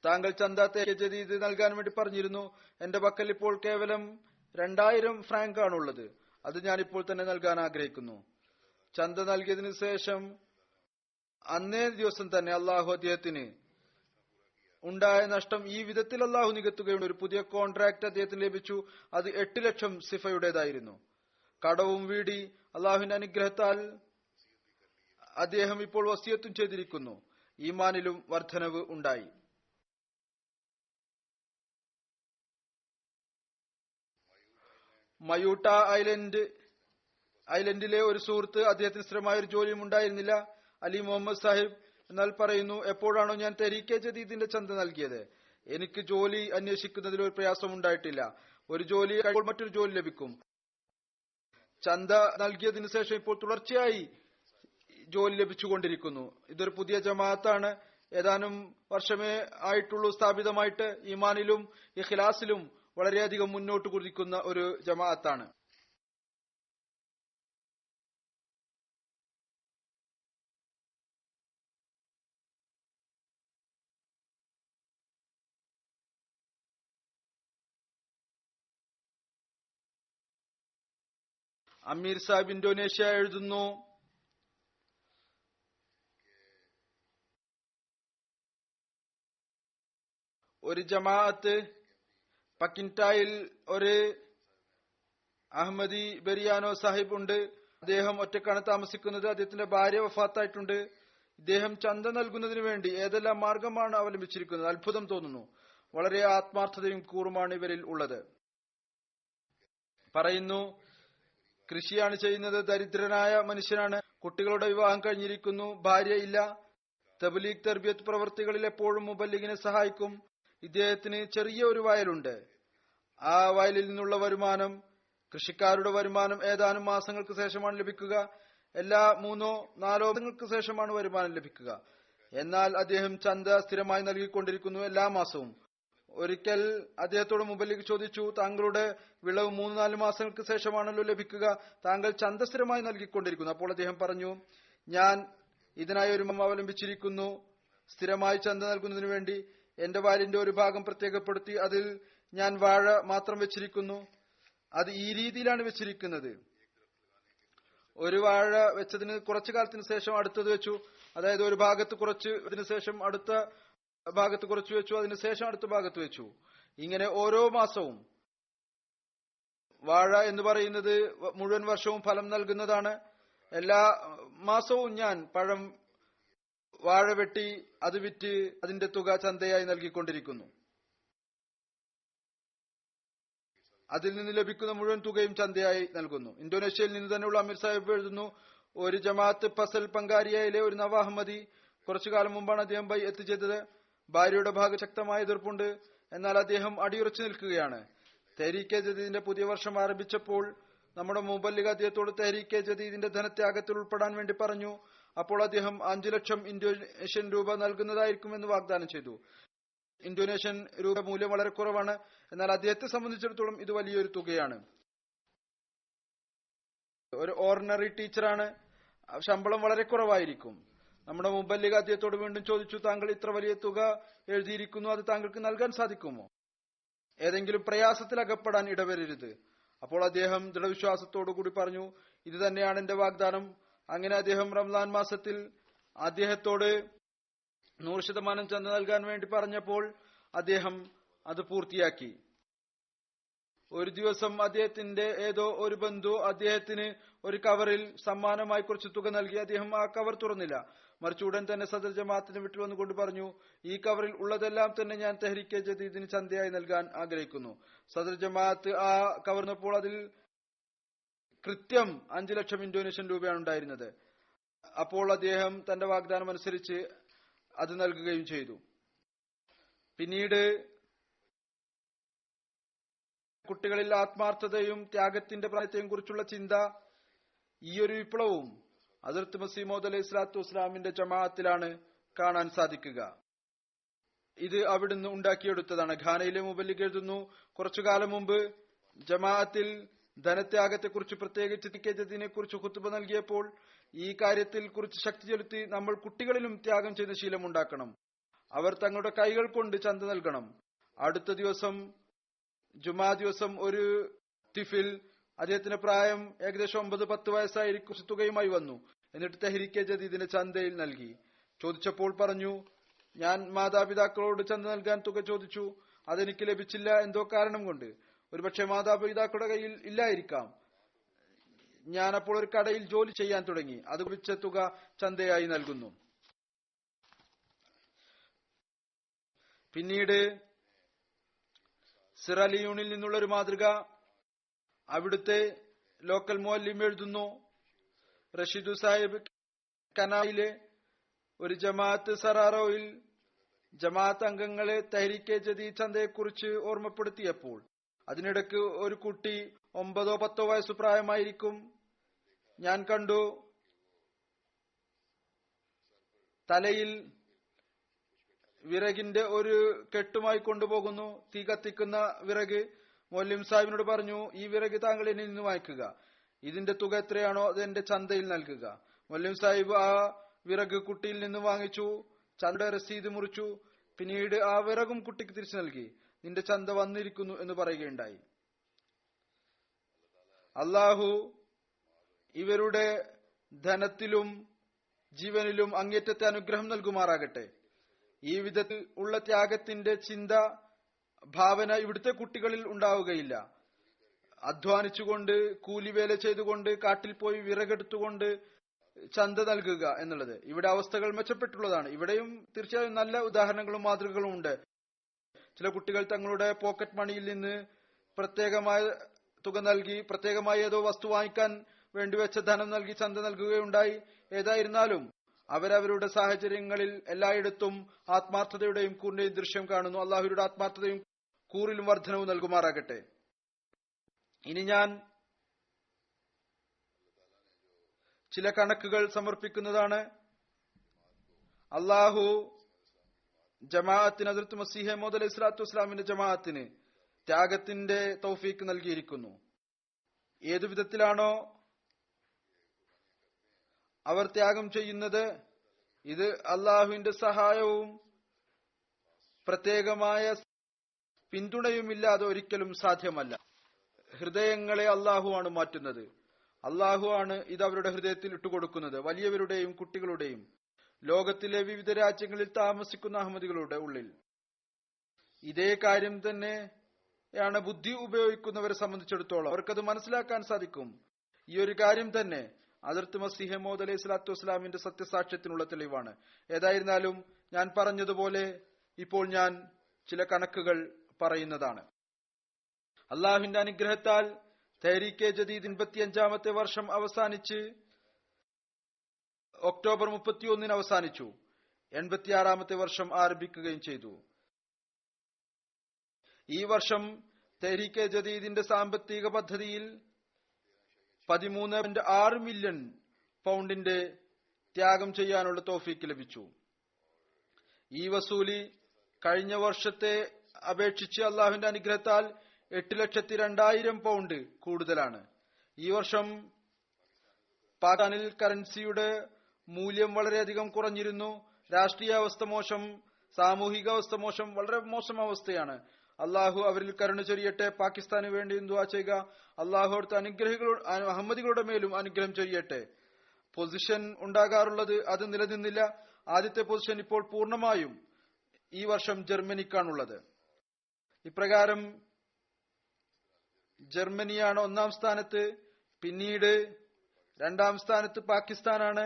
താങ്കൾ ചന്ത തെഹ്രീക്കെ ജദീദ് നൽകാൻ വേണ്ടി പറഞ്ഞിരുന്നു. എന്റെ പക്കൽ ഇപ്പോൾ കേവലം 2000 ഫ്രാങ്ക് ആണുള്ളത്. അത് ഞാൻ ഇപ്പോൾ തന്നെ നൽകാൻ ആഗ്രഹിക്കുന്നു. ചന്ത നൽകിയതിനു ശേഷം അന്നേ ദിവസം തന്നെ അള്ളാഹു അദ്ദേഹത്തിന് ഉണ്ടായ നഷ്ടം ഈ വിധത്തിൽ അള്ളാഹു നികത്തുകയുണ്ട്. ഒരു പുതിയ കോൺട്രാക്ട് അദ്ദേഹത്തിന് ലഭിച്ചു. അത് 8 ലക്ഷം സിഫയുടേതായിരുന്നു. കടവും വീടി. അള്ളാഹുവിന്റെ അനുഗ്രഹത്താൽ അദ്ദേഹം ഇപ്പോൾ വസിയത്തും ചെയ്തിരിക്കുന്നു. ഈമാനിലും വർധനവ് ഉണ്ടായി. മയൂട്ട ഐലൻഡിലെ ഒരു സുഹൃത്ത്, അദ്ദേഹത്തിന് സ്ഥിരമായ ഒരു ജോലിയും ഉണ്ടായിരുന്നില്ല, അലി മുഹമ്മദ് സാഹിബ്. എന്നാൽ പറയുന്നു, എപ്പോഴാണോ ഞാൻ തെരീഖെ ജദീദിന്റെ ചന്ത നൽകിയത്, എനിക്ക് ജോലി അന്വേഷിക്കുന്നതിൽ ഒരു പ്രയാസം ഉണ്ടായിട്ടില്ല. ഒരു ജോലി കഴിയുമ്പോൾ മറ്റൊരു ജോലി ലഭിക്കും. ചന്ത നൽകിയതിനു ശേഷം ഇപ്പോൾ തുടർച്ചയായി ജോലി ലഭിച്ചുകൊണ്ടിരിക്കുന്നു. ഇതൊരു പുതിയ ജമാഅത്താണ്. ഏതാനും വർഷമേ ആയിട്ടുള്ളൂ സ്ഥാപിതമായിട്ട്. ഈമാനിലും ഇഖ്ലാസിലും വളരെയധികം മുന്നോട്ട് കുതിക്കുന്ന ഒരു ജമാഅത്താണ്. അമീർ സാഹിബ് ഇന്തോനേഷ്യ എഴുതുന്നു, ഒരു ജമാഅത്ത് പക്കിൻടായിൽ ഒരു അഹമ്മദി ബെരിയാനോ സാഹിബ് ഉണ്ട്. അദ്ദേഹം ഒറ്റക്കാണ് താമസിക്കുന്നത്. അദ്ദേഹത്തിന്റെ ഭാര്യ വഫാത്തായിട്ടുണ്ട്. ഇദ്ദേഹം ചന്ത നൽകുന്നതിന് വേണ്ടി ഏതെല്ലാം മാർഗമാണ് അവലംബിച്ചിരിക്കുന്നത്, അത്ഭുതം തോന്നുന്നു. വളരെ ആത്മാർത്ഥതയും കൂറുമാണ് ഇവരിൽ ഉള്ളത്. പറയുന്നു, കൃഷിയാണ് ചെയ്യുന്നത്. ദരിദ്രനായ മനുഷ്യനാണ്. കുട്ടികളുടെ വിവാഹം കഴിഞ്ഞിരിക്കുന്നു. ഭാര്യ ഇല്ല. തബ്ലീഗ് തർബിയത്ത് പ്രവർത്തികളിൽ എപ്പോഴും മുബല്ലിഗിനെ സഹായിക്കും. ഇദ്ദേഹത്തിന് ചെറിയ ഒരു വയലുണ്ട്. ആ വയലിൽ നിന്നുള്ള വരുമാനം, കൃഷിക്കാരുടെ വരുമാനം ഏതാനും മാസങ്ങൾക്ക് ശേഷമാണ് ലഭിക്കുക. എല്ലാ 3-4 മാസങ്ങൾക്ക് ശേഷമാണ് വരുമാനം ലഭിക്കുക. എന്നാൽ അദ്ദേഹം ചന്ത സ്ഥിരമായി നൽകിക്കൊണ്ടിരിക്കുന്നു എല്ലാ മാസവും. ഒരിക്കൽ അദ്ദേഹത്തോട് മുബല്ലിഗ് ചോദിച്ചു, താങ്കളുടെ വിളവ് 3-4 മാസങ്ങൾക്ക് ശേഷമാണല്ലോ ലഭിക്കുക, താങ്കൾ ചന്ത സ്ഥിരമായി നൽകിക്കൊണ്ടിരിക്കുന്നു. അപ്പോൾ അദ്ദേഹം പറഞ്ഞു, ഞാൻ ഇതിനായി ഒരു അവലംബിച്ചിരിക്കുന്നു. സ്ഥിരമായി ചന്ത നൽകുന്നതിന് വേണ്ടി എന്റെ വയലിന്റെ ഒരു ഭാഗം പ്രത്യേകപ്പെടുത്തി അതിൽ ഞാൻ വാഴ മാത്രം വെച്ചിരിക്കുന്നു. അത് ഈ രീതിയിലാണ് വെച്ചിരിക്കുന്നത്. ഒരു വാഴ വെച്ചതിന് കുറച്ചു കാലത്തിന് ശേഷം അടുത്തത് വെച്ചു. അതായത് ഒരു ഭാഗത്ത് കുറച്ച് ശേഷം അടുത്ത ഭാഗത്ത് കുറച്ച് വെച്ചു, അതിനുശേഷം അടുത്ത ഭാഗത്ത് വെച്ചു. ഇങ്ങനെ ഓരോ മാസവും. വാഴ എന്ന് പറയുന്നത് മുഴുവൻ വർഷവും ഫലം നൽകുന്നതാണ്. എല്ലാ മാസവും ഞാൻ വാഴ വെട്ടി അത് വിറ്റ് അതിന്റെ തുക ചന്തയായി നൽകിക്കൊണ്ടിരിക്കുന്നു. അതിൽ നിന്ന് ലഭിക്കുന്ന മുഴുവൻ തുകയും ചന്തയായി നൽകുന്നു. ഇന്തോനേഷ്യയിൽ നിന്ന് തന്നെയുള്ള അമീർ സാഹിബ് എഴുതുന്നു, ഒരു ജമാഅത്ത് ഫസൽ പങ്കാരിയയിലെ ഒരു നവ അഹമ്മദി, കുറച്ചു കാലം മുമ്പാണ് അദ്ദേഹം ബൈഅത്ത് ചെയ്തത്. ഭാര്യയുടെ ഭാഗം ശക്തമായ എതിർപ്പുണ്ട്. എന്നാൽ അദ്ദേഹം അടിയുറച്ചു നിൽക്കുകയാണ്. തെഹരീക്കെ ജദീദിന്റെ പുതിയ വർഷം ആരംഭിച്ചപ്പോൾ നമ്മുടെ മുബല്ലിഗ് അദ്ദേഹത്തോട് തെഹരീക്കെ ജദീദിന്റെ ധനത്യാഗത്തിൽ ഉൾപ്പെടാൻ വേണ്ടി പറഞ്ഞു. അപ്പോൾ അദ്ദേഹം 5 ലക്ഷം ഇന്തോനേഷ്യൻ രൂപ നൽകുന്നതായിരിക്കുമെന്ന് വാഗ്ദാനം ചെയ്തു. ഇന്തോനേഷ്യൻ രൂപ മൂല്യം വളരെ കുറവാണ്. എന്നാൽ അദ്ദേഹത്തെ സംബന്ധിച്ചിടത്തോളം ഇത് വലിയൊരു തുകയാണ്. ഒരു ഓർഡിനറി ടീച്ചറാണ്. ശമ്പളം വളരെ കുറവായിരിക്കും. നമ്മുടെ മുബല്ലിഗ് അദ്ദേഹത്തോട് വീണ്ടും ചോദിച്ചു, താങ്കൾ ഇത്ര വലിയ തുക എഴുതിയിരിക്കുന്നു, അത് താങ്കൾക്ക് നൽകാൻ സാധിക്കുമോ? ഏതെങ്കിലും പ്രയാസത്തിൽ അകപ്പെടാൻ ഇടവരരുത്. അപ്പോൾ അദ്ദേഹം ദൃഢവിശ്വാസത്തോടു കൂടി പറഞ്ഞു, ഇത് തന്നെയാണ് എന്റെ വാഗ്ദാനം. അങ്ങനെ അദ്ദേഹം റംസാൻ മാസത്തിൽ അദ്ദേഹത്തോട് 100% ചന്ത നൽകാൻ വേണ്ടി പറഞ്ഞപ്പോൾ അദ്ദേഹം അത് പൂർത്തിയാക്കി. ഒരു ദിവസം അദ്ദേഹത്തിന്റെ ഏതോ ഒരു ബന്ധു അദ്ദേഹത്തിന് ഒരു കവറിൽ സമ്മാനമായി കുറച്ച് തുക നൽകി. അദ്ദേഹം ആ കവർ തുറന്നില്ല. മറിച്ച് ഉടൻ തന്നെ സദർ ജമാഅത്തിന് വിട്ടു വന്നുകൊണ്ട് പറഞ്ഞു, ഈ കവറിൽ ഉള്ളതെല്ലാം തന്നെ ഞാൻ തെഹരീക്കെ ജദീദിന് ചന്തയായി നൽകാൻ ആഗ്രഹിക്കുന്നു. സദർ ജമാഅത്ത് ആ കവർന്നപ്പോൾ അതിൽ കൃത്യം 5 ലക്ഷം ഇന്തോനേഷ്യൻ രൂപയാണ് ഉണ്ടായിരുന്നത്. അപ്പോൾ അദ്ദേഹം തന്റെ വാഗ്ദാനം അനുസരിച്ച് അത് നൽകുകയും ചെയ്തു. പിന്നീട് കുട്ടികളിൽ ആത്മാർത്ഥതയും ത്യാഗത്തിന്റെ പ്രായത്തെയും കുറിച്ചുള്ള ചിന്ത, ഈ ഒരു വിപ്ലവവും ഹദ്റത്ത് മസീഹ് മൗഊദ് അലൈഹി സ്വലാത്തു വസ്സലാമിന്റെ ജമാഅത്തിലാണ് കാണാൻ സാധിക്കുക. ഇത് അവിടുന്ന് ഉണ്ടാക്കിയെടുത്തതാണ്. ഘാനയിലെ മുബല്ലിഗ് എഴുതുന്നു, കുറച്ചു കാലം മുമ്പ് ജമാഅത്തിൽ ധനത്യാഗത്തെക്കുറിച്ച്, പ്രത്യേകിച്ച് തിക്കജത്തിനെ കുറിച്ച് ഖുത്ബ നൽകിയപ്പോൾ ഈ കാര്യത്തിൽ കുറിച്ച് ശക്തി ചെലുത്തി നമ്മൾ കുട്ടികളിലും ത്യാഗം ചെയ്ത ശീലമുണ്ടാക്കണം. അവർ തങ്ങളുടെ കൈകൾ കൊണ്ട് ചന്ത നൽകണം. അടുത്ത ദിവസം ജുമാ ദിവസം ഒരു തിഫിൽ, അദ്ദേഹത്തിന്റെ പ്രായം ഏകദേശം 9-10 വയസ്സായിരിക്കും, തുകയുമായി വന്നു. എന്നിട്ട് തെഹരീക്കെ ജദീദിന്റെ ചന്തയിൽ നൽകി. ചോദിച്ചപ്പോൾ പറഞ്ഞു, ഞാൻ മാതാപിതാക്കളോട് ചന്ത നൽകാൻ തുക ചോദിച്ചു, അതെനിക്ക് ലഭിച്ചില്ല, എന്തോ കാരണം കൊണ്ട്. ഒരുപക്ഷെ മാതാപിതാക്കളുടെ കയ്യിൽ ഇല്ലായിരിക്കാം. ഞാൻ അപ്പോൾ ഒരു കടയിൽ ജോലി ചെയ്യാൻ തുടങ്ങി. അത് ലഭിച്ച തുക ചന്തയായി നൽകുന്നു. പിന്നീട് സിറലിയൂണിൽ നിന്നുള്ള ഒരു മാതൃക, അവിടുത്തെ ലോക്കൽ മുഅല്ലിം എഴുതുന്നു, റഷീദു സാഹിബ് കനായിലെ ഒരു ജമാഅത്ത് സറാറോയിൽ ജമാഅത്ത് അംഗങ്ങളെ തെഹ്രീക്കെ ജദീദ് ചന്തയെക്കുറിച്ച് ഓർമ്മപ്പെടുത്തിയപ്പോൾ അതിനിടയ്ക്ക് ഒരു കുട്ടി 9-10 വയസ്സു പ്രായമായിരിക്കും. ഞാൻ കണ്ടു തലയിൽ വിറകിന്റെ ഒരു കെട്ടുമായി കൊണ്ടുപോകുന്നു, തീ കത്തിക്കുന്ന വിറക്. മൗലവി സാഹിബിനോട് പറഞ്ഞു, ഈ വിറക് താങ്കൾ എന്നിൽ നിന്ന് വാങ്ങിക്കുക, ഇതിന്റെ തുക എത്രയാണോ അതെന്റെ ചന്തയിൽ നൽകുക. മൗലവി സാഹിബ് ആ വിറക് കുട്ടിയിൽ നിന്ന് വാങ്ങിച്ചു, ചന്ത രസീത് മുറിച്ചു. പിന്നീട് ആ വിറകും കുട്ടിക്ക് തിരിച്ചു നൽകി. നിന്റെ ചന്ത വന്നിരിക്കുന്നു എന്ന് പറയുകയുണ്ടായി. അള്ളാഹു ഇവരുടെ ധനത്തിലും ജീവനിലും അങ്ങേറ്റത്തെ അനുഗ്രഹം നൽകുമാറാകട്ടെ. ഈ വിധത്തിൽ ഉള്ള ത്യാഗത്തിന്റെ ചിന്ത ഭാവന ഇവിടുത്തെ കുട്ടികളിൽ ഉണ്ടാവുകയില്ല. അധ്വാനിച്ചുകൊണ്ട്, കൂലിവേല ചെയ്തുകൊണ്ട്, കാട്ടിൽ പോയി വിറകെടുത്തുകൊണ്ട് ചന്ത നൽകുക എന്നുള്ളത്. ഇവിടെ അവസ്ഥകൾ മെച്ചപ്പെട്ടുള്ളതാണ്. ഇവിടെയും തീർച്ചയായും നല്ല ഉദാഹരണങ്ങളും മാതൃകകളും ഉണ്ട്. ചില കുട്ടികൾ തങ്ങളുടെ പോക്കറ്റ് മണിയിൽ നിന്ന് പ്രത്യേകമായ തുക നൽകി, പ്രത്യേകമായി ഏതോ വസ്തു വാങ്ങിക്കാൻ വേണ്ടിവെച്ച ധനം നൽകി ചന്ത നൽകുകയുണ്ടായി. ഏതായിരുന്നാലും അവരവരുടെ സാഹചര്യങ്ങളിൽ എല്ലായിടത്തും ആത്മാർത്ഥതയുടെയും കൂറിന്റെയും ദൃശ്യം കാണുന്നു. അള്ളാഹുരുടെ ആത്മാർത്ഥതയും കൂറിലും വർധനവും നൽകുമാറാകട്ടെ. ഇനി ഞാൻ ചില കണക്കുകൾ സമർപ്പിക്കുന്നതാണ്. അള്ളാഹു ജമാഅത്തിന്, ഹദ്റത്ത് മസീഹ് മൗഊദ് അലൈഹി സ്വലാത്തു വസ്സലാമിന്റെ ജമാഅത്തിന് ത്യാഗത്തിന്റെ തൗഫീക്ക് നൽകിയിരിക്കുന്നു. ഏതു വിധത്തിലാണോ അവർ ത്യാഗം ചെയ്യുന്നത്, ഇത് അള്ളാഹുവിന്റെ സഹായവും പ്രത്യേകമായ പിന്തുണയുമില്ലാതെ ഒരിക്കലും സാധ്യമല്ല. ഹൃദയങ്ങളെ അള്ളാഹുവാണ് മാറ്റുന്നത്. അള്ളാഹുവാണ് ഇത് അവരുടെ ഹൃദയത്തിൽ ഇട്ടുകൊടുക്കുന്നത്. വലിയവരുടെയും കുട്ടികളുടെയും ലോകത്തിലെ വിവിധ രാജ്യങ്ങളിൽ താമസിക്കുന്ന അഹമ്മദികളുടെ ഉള്ളിൽ ഇതേ കാര്യം തന്നെയാണ് ബുദ്ധി ഉപയോഗിക്കുന്നവരെ സംബന്ധിച്ചിടത്തോളം അവർക്കത് മനസ്സിലാക്കാൻ സാധിക്കും. ഈ ഒരു കാര്യം തന്നെ ഹദ്റത്ത് മസീഹ് മൗഊദ് അലൈഹി സ്വലാത്തു വസ്സലാമിന്റെ സത്യസാക്ഷ്യത്തിനുള്ള തെളിവാണ്. ഏതായിരുന്നാലും ഞാൻ പറഞ്ഞതുപോലെ ഇപ്പോൾ ഞാൻ ചില കണക്കുകൾ പറയുന്നതാണ്. അള്ളാഹുവിന്റെ അനുഗ്രഹത്താൽ തെഹ്രീക്കെ ജദീദ് 85-ാമത്തെ വർഷം അവസാനിച്ച് ഒക്ടോബർ 31 അവസാനിച്ചു. 86-ാമത്തെ വർഷം ആരംഭിക്കുകയും ചെയ്തു. ഈ വർഷം തെഹ്രീക്കെ ജദീദിന്റെ സാമ്പത്തിക പദ്ധതിയിൽ 13.6 മില്യൺ പൗണ്ടിന്റെ ത്യാഗം ചെയ്യാനുള്ള തൗഫീക്ക് ലഭിച്ചു. ഈ വസൂലി കഴിഞ്ഞ വർഷത്തെ അപേക്ഷിച്ച് അള്ളാഹുവിന്റെ അനുഗ്രഹത്താൽ 8,02,000 പൗണ്ട് കൂടുതലാണ്. ഈ വർഷം പാകിസ്ഥാനിൽ കറൻസിയുടെ മൂല്യം വളരെയധികം കുറഞ്ഞിരുന്നു. രാഷ്ട്രീയ അവസ്ഥ മോശം, സാമൂഹിക അവസ്ഥ മോശം, വളരെ മോശം അവസ്ഥയാണ്. അള്ളാഹു അവരിൽ കരുണ ചൊരിയട്ടെ. പാകിസ്ഥാന് വേണ്ടിയും ദുആ ചെയ്യുക. അള്ളാഹു അവിടുത്തെ അഹമ്മദികളുടെ മേലും അനുഗ്രഹം ചൊരിയട്ടെ. പൊസിഷൻ ഉണ്ടാകാറുള്ളത് അത് നിലനിന്നില്ല. ആദ്യത്തെ പൊസിഷൻ ഇപ്പോൾ പൂർണ്ണമായും ഈ വർഷം ജർമ്മനിക്കാണുള്ളത്. ഇപ്രകാരം ജർമ്മനിയാണ് 1-ാം സ്ഥാനത്ത്, പിന്നീട് 2-ാം സ്ഥാനത്ത് പാകിസ്ഥാനാണ്,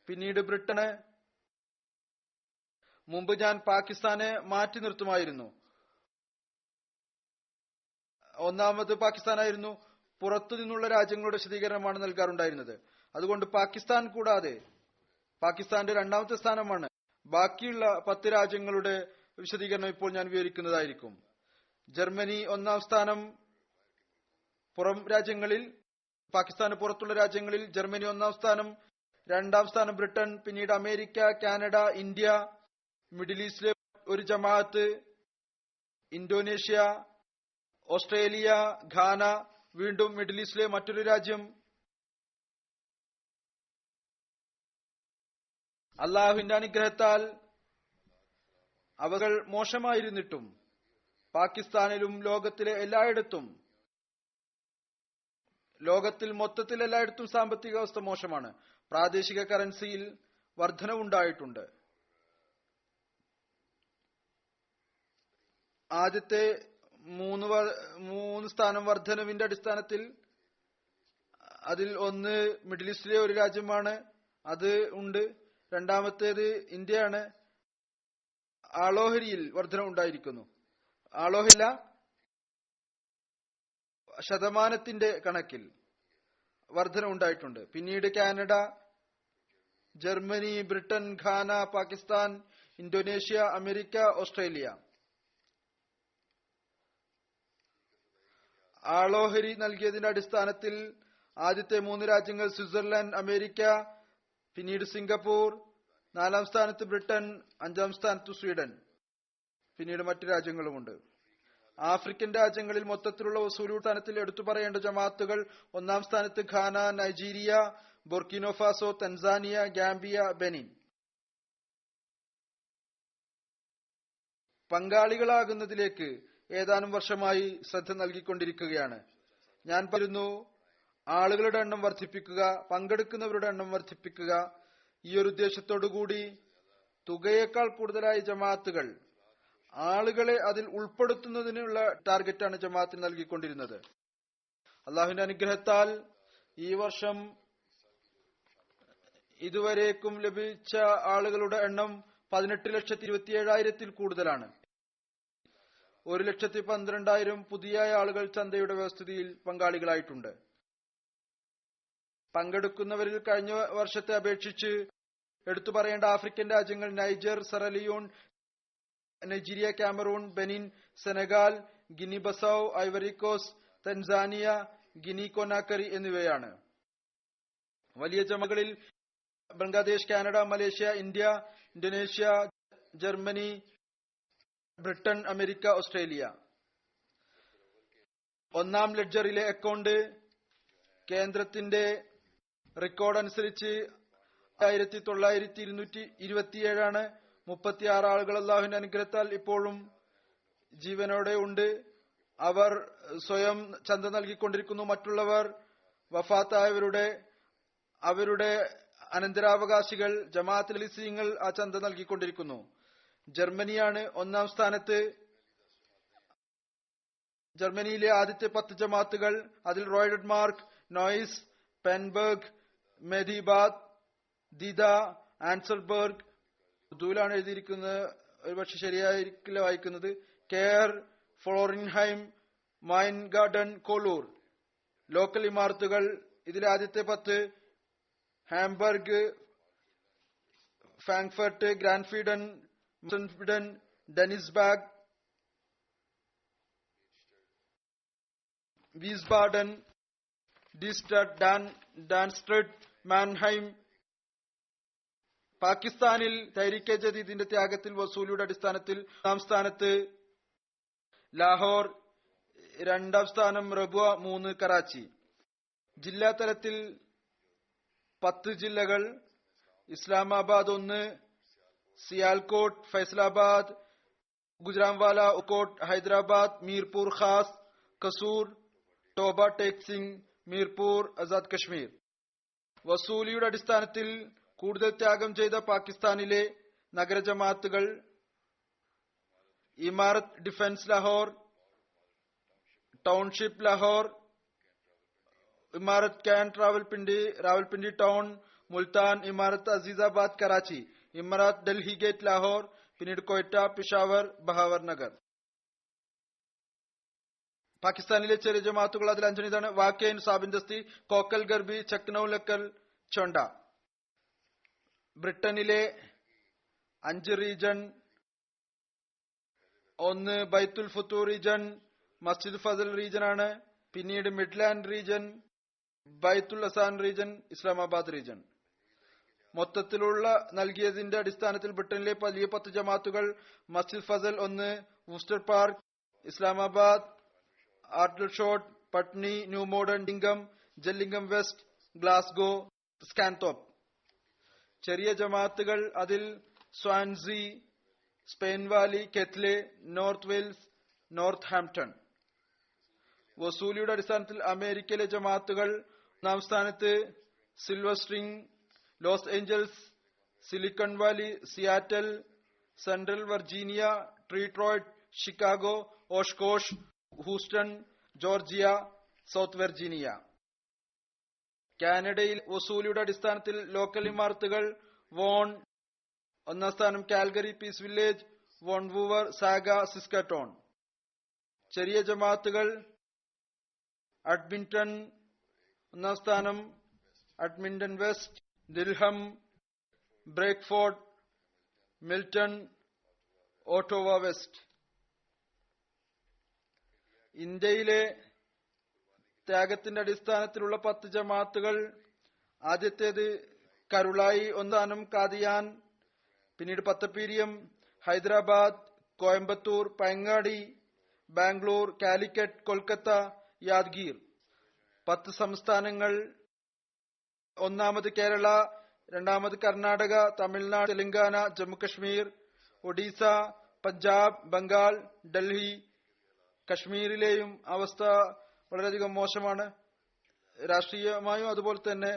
പിന്നീട് ബ്രിട്ടന്. മുമ്പ് ഞാൻ പാകിസ്ഥാനെ മാറ്റി നിർത്തുമായിരുന്നു. 1-ാമത് പാകിസ്ഥാനായിരുന്നു. പുറത്തു നിന്നുള്ള രാജ്യങ്ങളുടെ വിശദീകരണമാണ് നൽകാറുണ്ടായിരുന്നത്. അതുകൊണ്ട് പാകിസ്ഥാൻ കൂടാതെ പാകിസ്ഥാന്റെ 2-ാമത്തെ സ്ഥാനമാണ്. ബാക്കിയുള്ള 10 രാജ്യങ്ങളുടെ വിശദീകരണം ഇപ്പോൾ ഞാൻ വിവരിക്കുന്നതായിരിക്കും. ജർമ്മനി 1-ാം സ്ഥാനം. പുറം രാജ്യങ്ങളിൽ, പാകിസ്ഥാന് പുറത്തുള്ള രാജ്യങ്ങളിൽ ജർമ്മനി 1-ാം സ്ഥാനം, 2-ാം സ്ഥാനം ബ്രിട്ടൻ, പിന്നീട് അമേരിക്ക, കാനഡ, ഇന്ത്യ, മിഡിൽ ഈസ്റ്റിലെ ഒരു ജമാഅത്ത്, ഇന്തോനേഷ്യ, ഓസ്ട്രേലിയ, ഘാന, വീണ്ടും മിഡിൽ ഈസ്റ്റിലെ മറ്റൊരു രാജ്യം. അള്ളാഹുവിന്റെ അനുഗ്രഹത്താൽ അവകൾ മോശമായിരുന്നിട്ടും പാകിസ്ഥാനിലും ലോകത്തിലെ എല്ലായിടത്തും, ലോകത്തിൽ മൊത്തത്തിൽ എല്ലായിടത്തും സാമ്പത്തിക അവസ്ഥ മോശമാണ്. പ്രാദേശിക കറൻസിയിൽ വർധനവുണ്ടായിട്ടുണ്ട്. ആദ്യത്തെ 3 സ്ഥാനം വർധനവിന്റെ അടിസ്ഥാനത്തിൽ, അതിൽ ഒന്ന് മിഡിൽ ഈസ്റ്റിലെ ഒരു രാജ്യമാണ്, അത് ഉണ്ട്. 2-ാമത്തേത് ഇന്ത്യയാണ്. ആളോഹരിയിൽ വർധന ഉണ്ടായിരിക്കുന്നു. ആളോഹരില്ല, ശതമാനത്തിന്റെ കണക്കിൽ വർധന ഉണ്ടായിട്ടുണ്ട്. പിന്നീട് Canada, Germany, Britain, Ghana, Pakistan, Indonesia, America, Australia. ആളോഹരി നൽകിയതിന്റെ അടിസ്ഥാനത്തിൽ ആദ്യത്തെ 3 രാജ്യങ്ങൾ സ്വിറ്റ്സർലൻഡ്, അമേരിക്ക, പിന്നീട് സിംഗപ്പൂർ, 4ാം സ്ഥാനത്ത് ബ്രിട്ടൻ, 5ാം സ്ഥാനത്ത് സ്വീഡൻ, പിന്നീട് മറ്റു രാജ്യങ്ങളുമുണ്ട്. ആഫ്രിക്കൻ രാജ്യങ്ങളിൽ മൊത്തത്തിലുള്ള വസൂലി സ്ഥാനത്തിൽ എടുത്തു പറയേണ്ട ജമാഅത്തുകൾ: 1ാം സ്ഥാനത്ത് Ghana, Nigeria, Burkina Faso, Tanzania, Gambia, Benin. പങ്കാളികളാകുന്നതിലേക്ക് ഏതാനും വർഷമായി ശ്രദ്ധ നൽകിക്കൊണ്ടിരിക്കുകയാണ്. ഞാൻ പറയുന്നു, ആളുകളുടെ എണ്ണം വർദ്ധിപ്പിക്കുക, പങ്കെടുക്കുന്നവരുടെ എണ്ണം വർദ്ധിപ്പിക്കുക. ഈ ഒരു ഉദ്ദേശത്തോടുകൂടി തുകയേക്കാൾ കൂടുതലായി ജമാഅത്തുകൾ ആളുകളെ അതിൽ ഉൾപ്പെടുത്തുന്നതിനുള്ള ടാർഗറ്റാണ് ജമാഅത്തിന് നൽകിക്കൊണ്ടിരുന്നത്. അള്ളാഹുവിന്റെ അനുഗ്രഹത്താൽ ഈ വർഷം ഇതുവരേക്കും ലഭിച്ച ആളുകളുടെ എണ്ണം 18,27,000 കൂടുതലാണ്. 1,12,000 പുതിയ ആളുകൾ ചന്തയുടെ വ്യവസ്ഥിതിയിൽ പങ്കാളികളായിട്ടുണ്ട്. പങ്കെടുക്കുന്നവരിൽ കഴിഞ്ഞ വർഷത്തെ അപേക്ഷിച്ച് എടുത്തു പറയേണ്ട ആഫ്രിക്കൻ രാജ്യങ്ങൾ Niger, Sierra Leone, Nigeria, Cameroon, Benin, Senegal, Guinea Bissau, Ivory Coast, Tanzania, Guinea Conakry എന്നിവയാണ്. വലിയ ജമകളിൽ Bangladesh, Canada, Malaysia, India, Indonesia, Germany, Britain, America, Australia. 1ാം ലെഡ്ജറിലെ അക്കൗണ്ട് കേന്ദ്രത്തിന്റെ റെക്കോർഡ് അനുസരിച്ച് 1927 ആണ്. 36 ആളുകൾ അള്ളാഹുവിന്റെ അനുഗ്രഹത്താൽ ഇപ്പോഴും ജീവനോടെ ഉണ്ട്. അവർ സ്വയം ചന്ത നൽകിക്കൊണ്ടിരിക്കുന്നു. മറ്റുള്ളവർ വഫാത്തായവരുടെ അവരുടെ അനന്തരാവകാശികൾ ജമാഅത്ത് ലിസീങ്ങൾ ആ ചന്ത നൽകിക്കൊണ്ടിരിക്കുന്നു. ജർമ്മനിയാണ് 1ാം സ്ഥാനത്ത്. ജർമ്മനിയിലെ ആദ്യത്തെ 10 ജമാഅത്തുകൾ, അതിൽ റോയ്ഡന്മാർക്ക്, നോയിസ്, പെൻബർഗ്, മെദിബാദ്, ദിദ, ആൻസർബർഗ്, ഉർദുവിലാണ് എഴുതിയിരിക്കുന്നത്, ഒരുപക്ഷെ ശരിയായിരിക്കില്ല വായിക്കുന്നത്, കെയർ, ഫ്ലോറിൻഹൈം, മൈൻഗാർഡൻ, കോളൂർ. ലോക്കൽ ഇമാർത്തുകൾ, ഇതിലെ ആദ്യത്തെ 10 ഹാംബർഗ്, ഫ്രാങ്ക്ഫർട്ട്, ഗ്രാൻഫീഡൻ, ഡെനിസ്ബാഗ്, വീസ്ബാഡൻ, ഡിസ്റ്റഡ്, ഡാൻസ്ട്രഡ്, മാൻഹൈം. പാകിസ്ഥാനിൽ തഹരീക്കെ ജദീദിന്റെ ത്യാഗത്തിൽ വസൂലിയുടെ അടിസ്ഥാനത്തിൽ 1ാം സ്ഥാനത്ത് ലാഹോർ, 2ാം സ്ഥാനം റബുവ, 3 കറാച്ചി. ജില്ലാ തലത്തിൽ 10 ജില്ലകൾ: ഇസ്ലാമാബാദ് 1, സിയാൽകോട്ട്, ഫൈസലാബാദ്, ഗുജറാംവാല, ഉക്കോട്ട്, ഹൈദരാബാദ്, മീർപൂർ ഖാസ്, കസൂർ, ടോബ ടേക് സിംഗ്, മീർപൂർ, ആസാദ് കശ്മീർ. വസൂലിയുടെ അടിസ്ഥാനത്തിൽ കൂടുതൽ ത്യാഗം ചെയ്ത പാകിസ്ഥാനിലെ നഗരജമാഅത്തുകൾ: ഇമാരത്ത് ഡിഫൻസ് ലാഹോർ, ടൗൺഷിപ്പ് ലാഹോർ, ഇമാരത്ത് ക്യാൻ റാവൽപിണ്ടി ടൗൺ, മുൽത്താൻ, ഇമാരത്ത് അസീസാബാദ് കറാച്ചി, ഇമാരത്ത് ഡൽഹി ഗേറ്റ് ലാഹോർ, പിന്നീട് ക്വറ്റ, പിഷാവർ, ബഹാവർ നഗർ. പാകിസ്ഥാനിലെ ചെറിയ ജമാഅത്തുകൾ അതിൽ 5 ഇതാണ്: വാക്കേൻ, സാബിന്ദസ്തി, കോക്കൽ ഗർബി, ചക്നൌ, ലക്കൽ, ചൊണ്ട. ബ്രിട്ടനിലെ 5 റീജൺ: 1 ബൈത്തുൽ ഫുത്തൂർ റീജൺ, മസ്ജിദ് ഫസൽ റീജൻ ആണ്. പിന്നീട് മിഡ്ലാൻഡ് റീജൻ, ബൈത്തുൽ അസാൻ റീജൻ, ഇസ്ലാമാബാദ് റീജൻ. മൊത്തത്തിലുള്ള നൽകിയതിന്റെ അടിസ്ഥാനത്തിൽ ബ്രിട്ടനിലെ വലിയ 10 ജമാഅത്തുകൾ: മസ്ജിദ് ഫസൽ 1, Worcester Park, Islamabad, Aldershot, Putney, New Malden, ഡിംഗം, ജെല്ലിംഗം വെസ്റ്റ്, ഗ്ലാസ്ഗോ, സ്കാൻതോപ്പ്. ചെറിയ ജമാഅത്തുകൾ അതിൽ Swansea, Spen Valley, Keighley, North Wales, Northampton. വസൂലിയുടെ അടിസ്ഥാനത്തിൽ അമേരിക്കയിലെ ജമാഅത്തുകൾ: 1ാം സ്ഥാനത്ത് Silver Spring, Los Angeles, Silicon Valley, Seattle, Central Virginia, ട്രീട്രോയിറ്റ്, Chicago, Oshkosh, Houston, Georgia, South Virginia. കാനഡയിൽ വസൂലിയുടെ അടിസ്ഥാനത്തിൽ ലോക്കൽ ഇമാർത്തുകൾ: വോൺ 1ാം സ്ഥാനം, കാൽഗറി, പീസ് വില്ലേജ്, വോൺവൂവർ, സാഗ, സിസ്കട്ടോൺ. ചെറിയ ജമാഅത്തുകൾ: അഡ്മിന്റൺ 1-ാം സ്ഥാനം, Edmonton West, Durham, Bradford, Milton, Ottawa West. ഇന്ത്യയിലെ ത്യാഗത്തിന്റെ അടിസ്ഥാനത്തിലുള്ള 10 ജമാഅത്തുകൾ. ആദ്യത്തേത് കരുളായി, 1 കാദിയാൻ, പിന്നീട് പത്തപീരിയം, ഹൈദരാബാദ്, കോയമ്പത്തൂർ, പയങ്ങാടി, ബാംഗ്ലൂർ, കാലിക്കറ്റ്, കൊൽക്കത്ത, യാദ്ഗീർ. 10 സംസ്ഥാനങ്ങൾ. 1-ാമത് കേരള, 2-ാമത് കർണാടക, തമിഴ്നാട്, തെലങ്കാന, ജമ്മുകശ്മീർ, ഒഡീസ, പഞ്ചാബ്, ബംഗാൾ, ഡൽഹി. കശ്മീരിലെയും അവസ്ഥ വളരെയധികം മോശമാണ്, രാഷ്ട്രീയമായും അതുപോലെ തന്നെ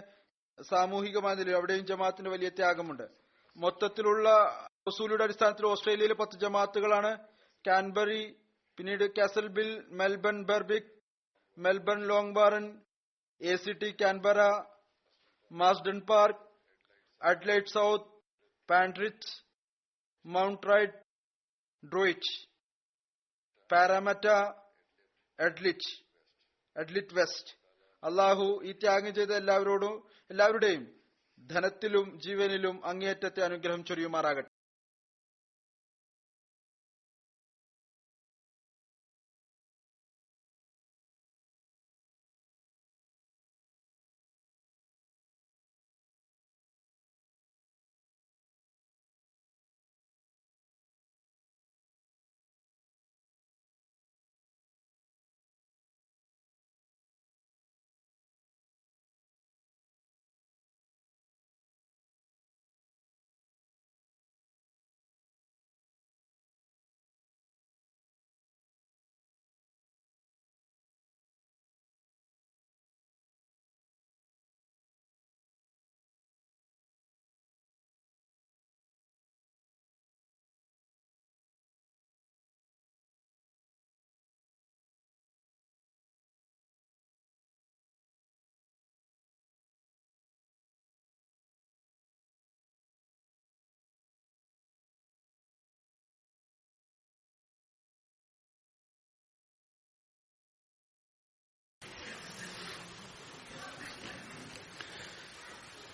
സാമൂഹികമായ നിലയിൽ. അവിടെയും ജമാഅത്തിന് വലിയ ത്യാഗമുണ്ട്. മൊത്തത്തിലുള്ള വസൂലിയുടെ അടിസ്ഥാനത്തിൽ ഓസ്ട്രേലിയയിലെ 10 ജമാഅത്തുകളാണ്. കാൻബറി, പിന്നീട് Castle Hill, Melbourne, Berwick, Melbourne, Langwarrin, ACT Canberra, Marsden Park, Adelaide South, Penrith, Mount Druitt, ഡ്രോയിച്ച്, പാരാമറ്റ, എഡ്ലിറ്റ് വെസ്റ്റ്. അള്ളാഹു ഈ ത്യാഗം ചെയ്ത എല്ലാവരുടെയും ധനത്തിലും ജീവനിലും അങ്ങേയറ്റത്തെ അനുഗ്രഹം ചൊരിയുമാറാകട്ടെ.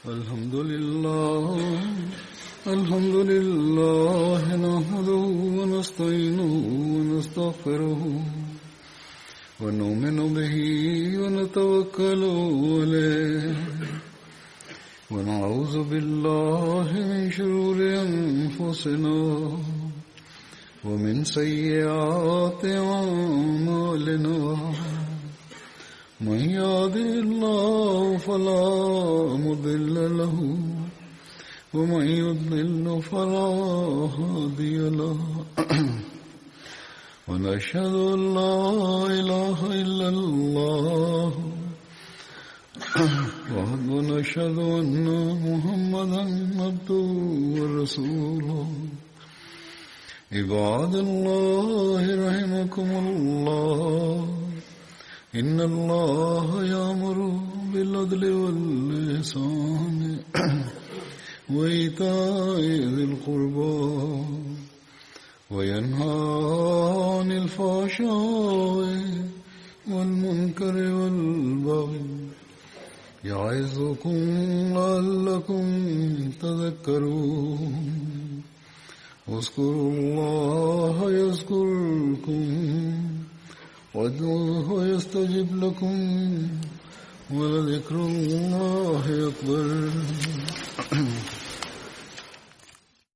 الحمد لله نحمده ونستعينه ونستغفره ونؤمن به ونتوكل عليه ونعوذ بالله من شرور أنفسنا ومن سيئات أعمالنا. من يهده الله فلا مضل له ومن يضلل فلا هادي له. ونشهد أن لا إله إلا الله ونشهد أن محمدا عبده ورسوله. عباد الله رحمكم الله، إن الله يأمر بالعدل والإحسان وإيتاء ذي القربى وينهى عن الفحشاء والمنكر والبغي يعظكم لعلكم تذكرون. اذكروا الله يذكركم وادعوه يستجب لكم ولذكر الله أكبر.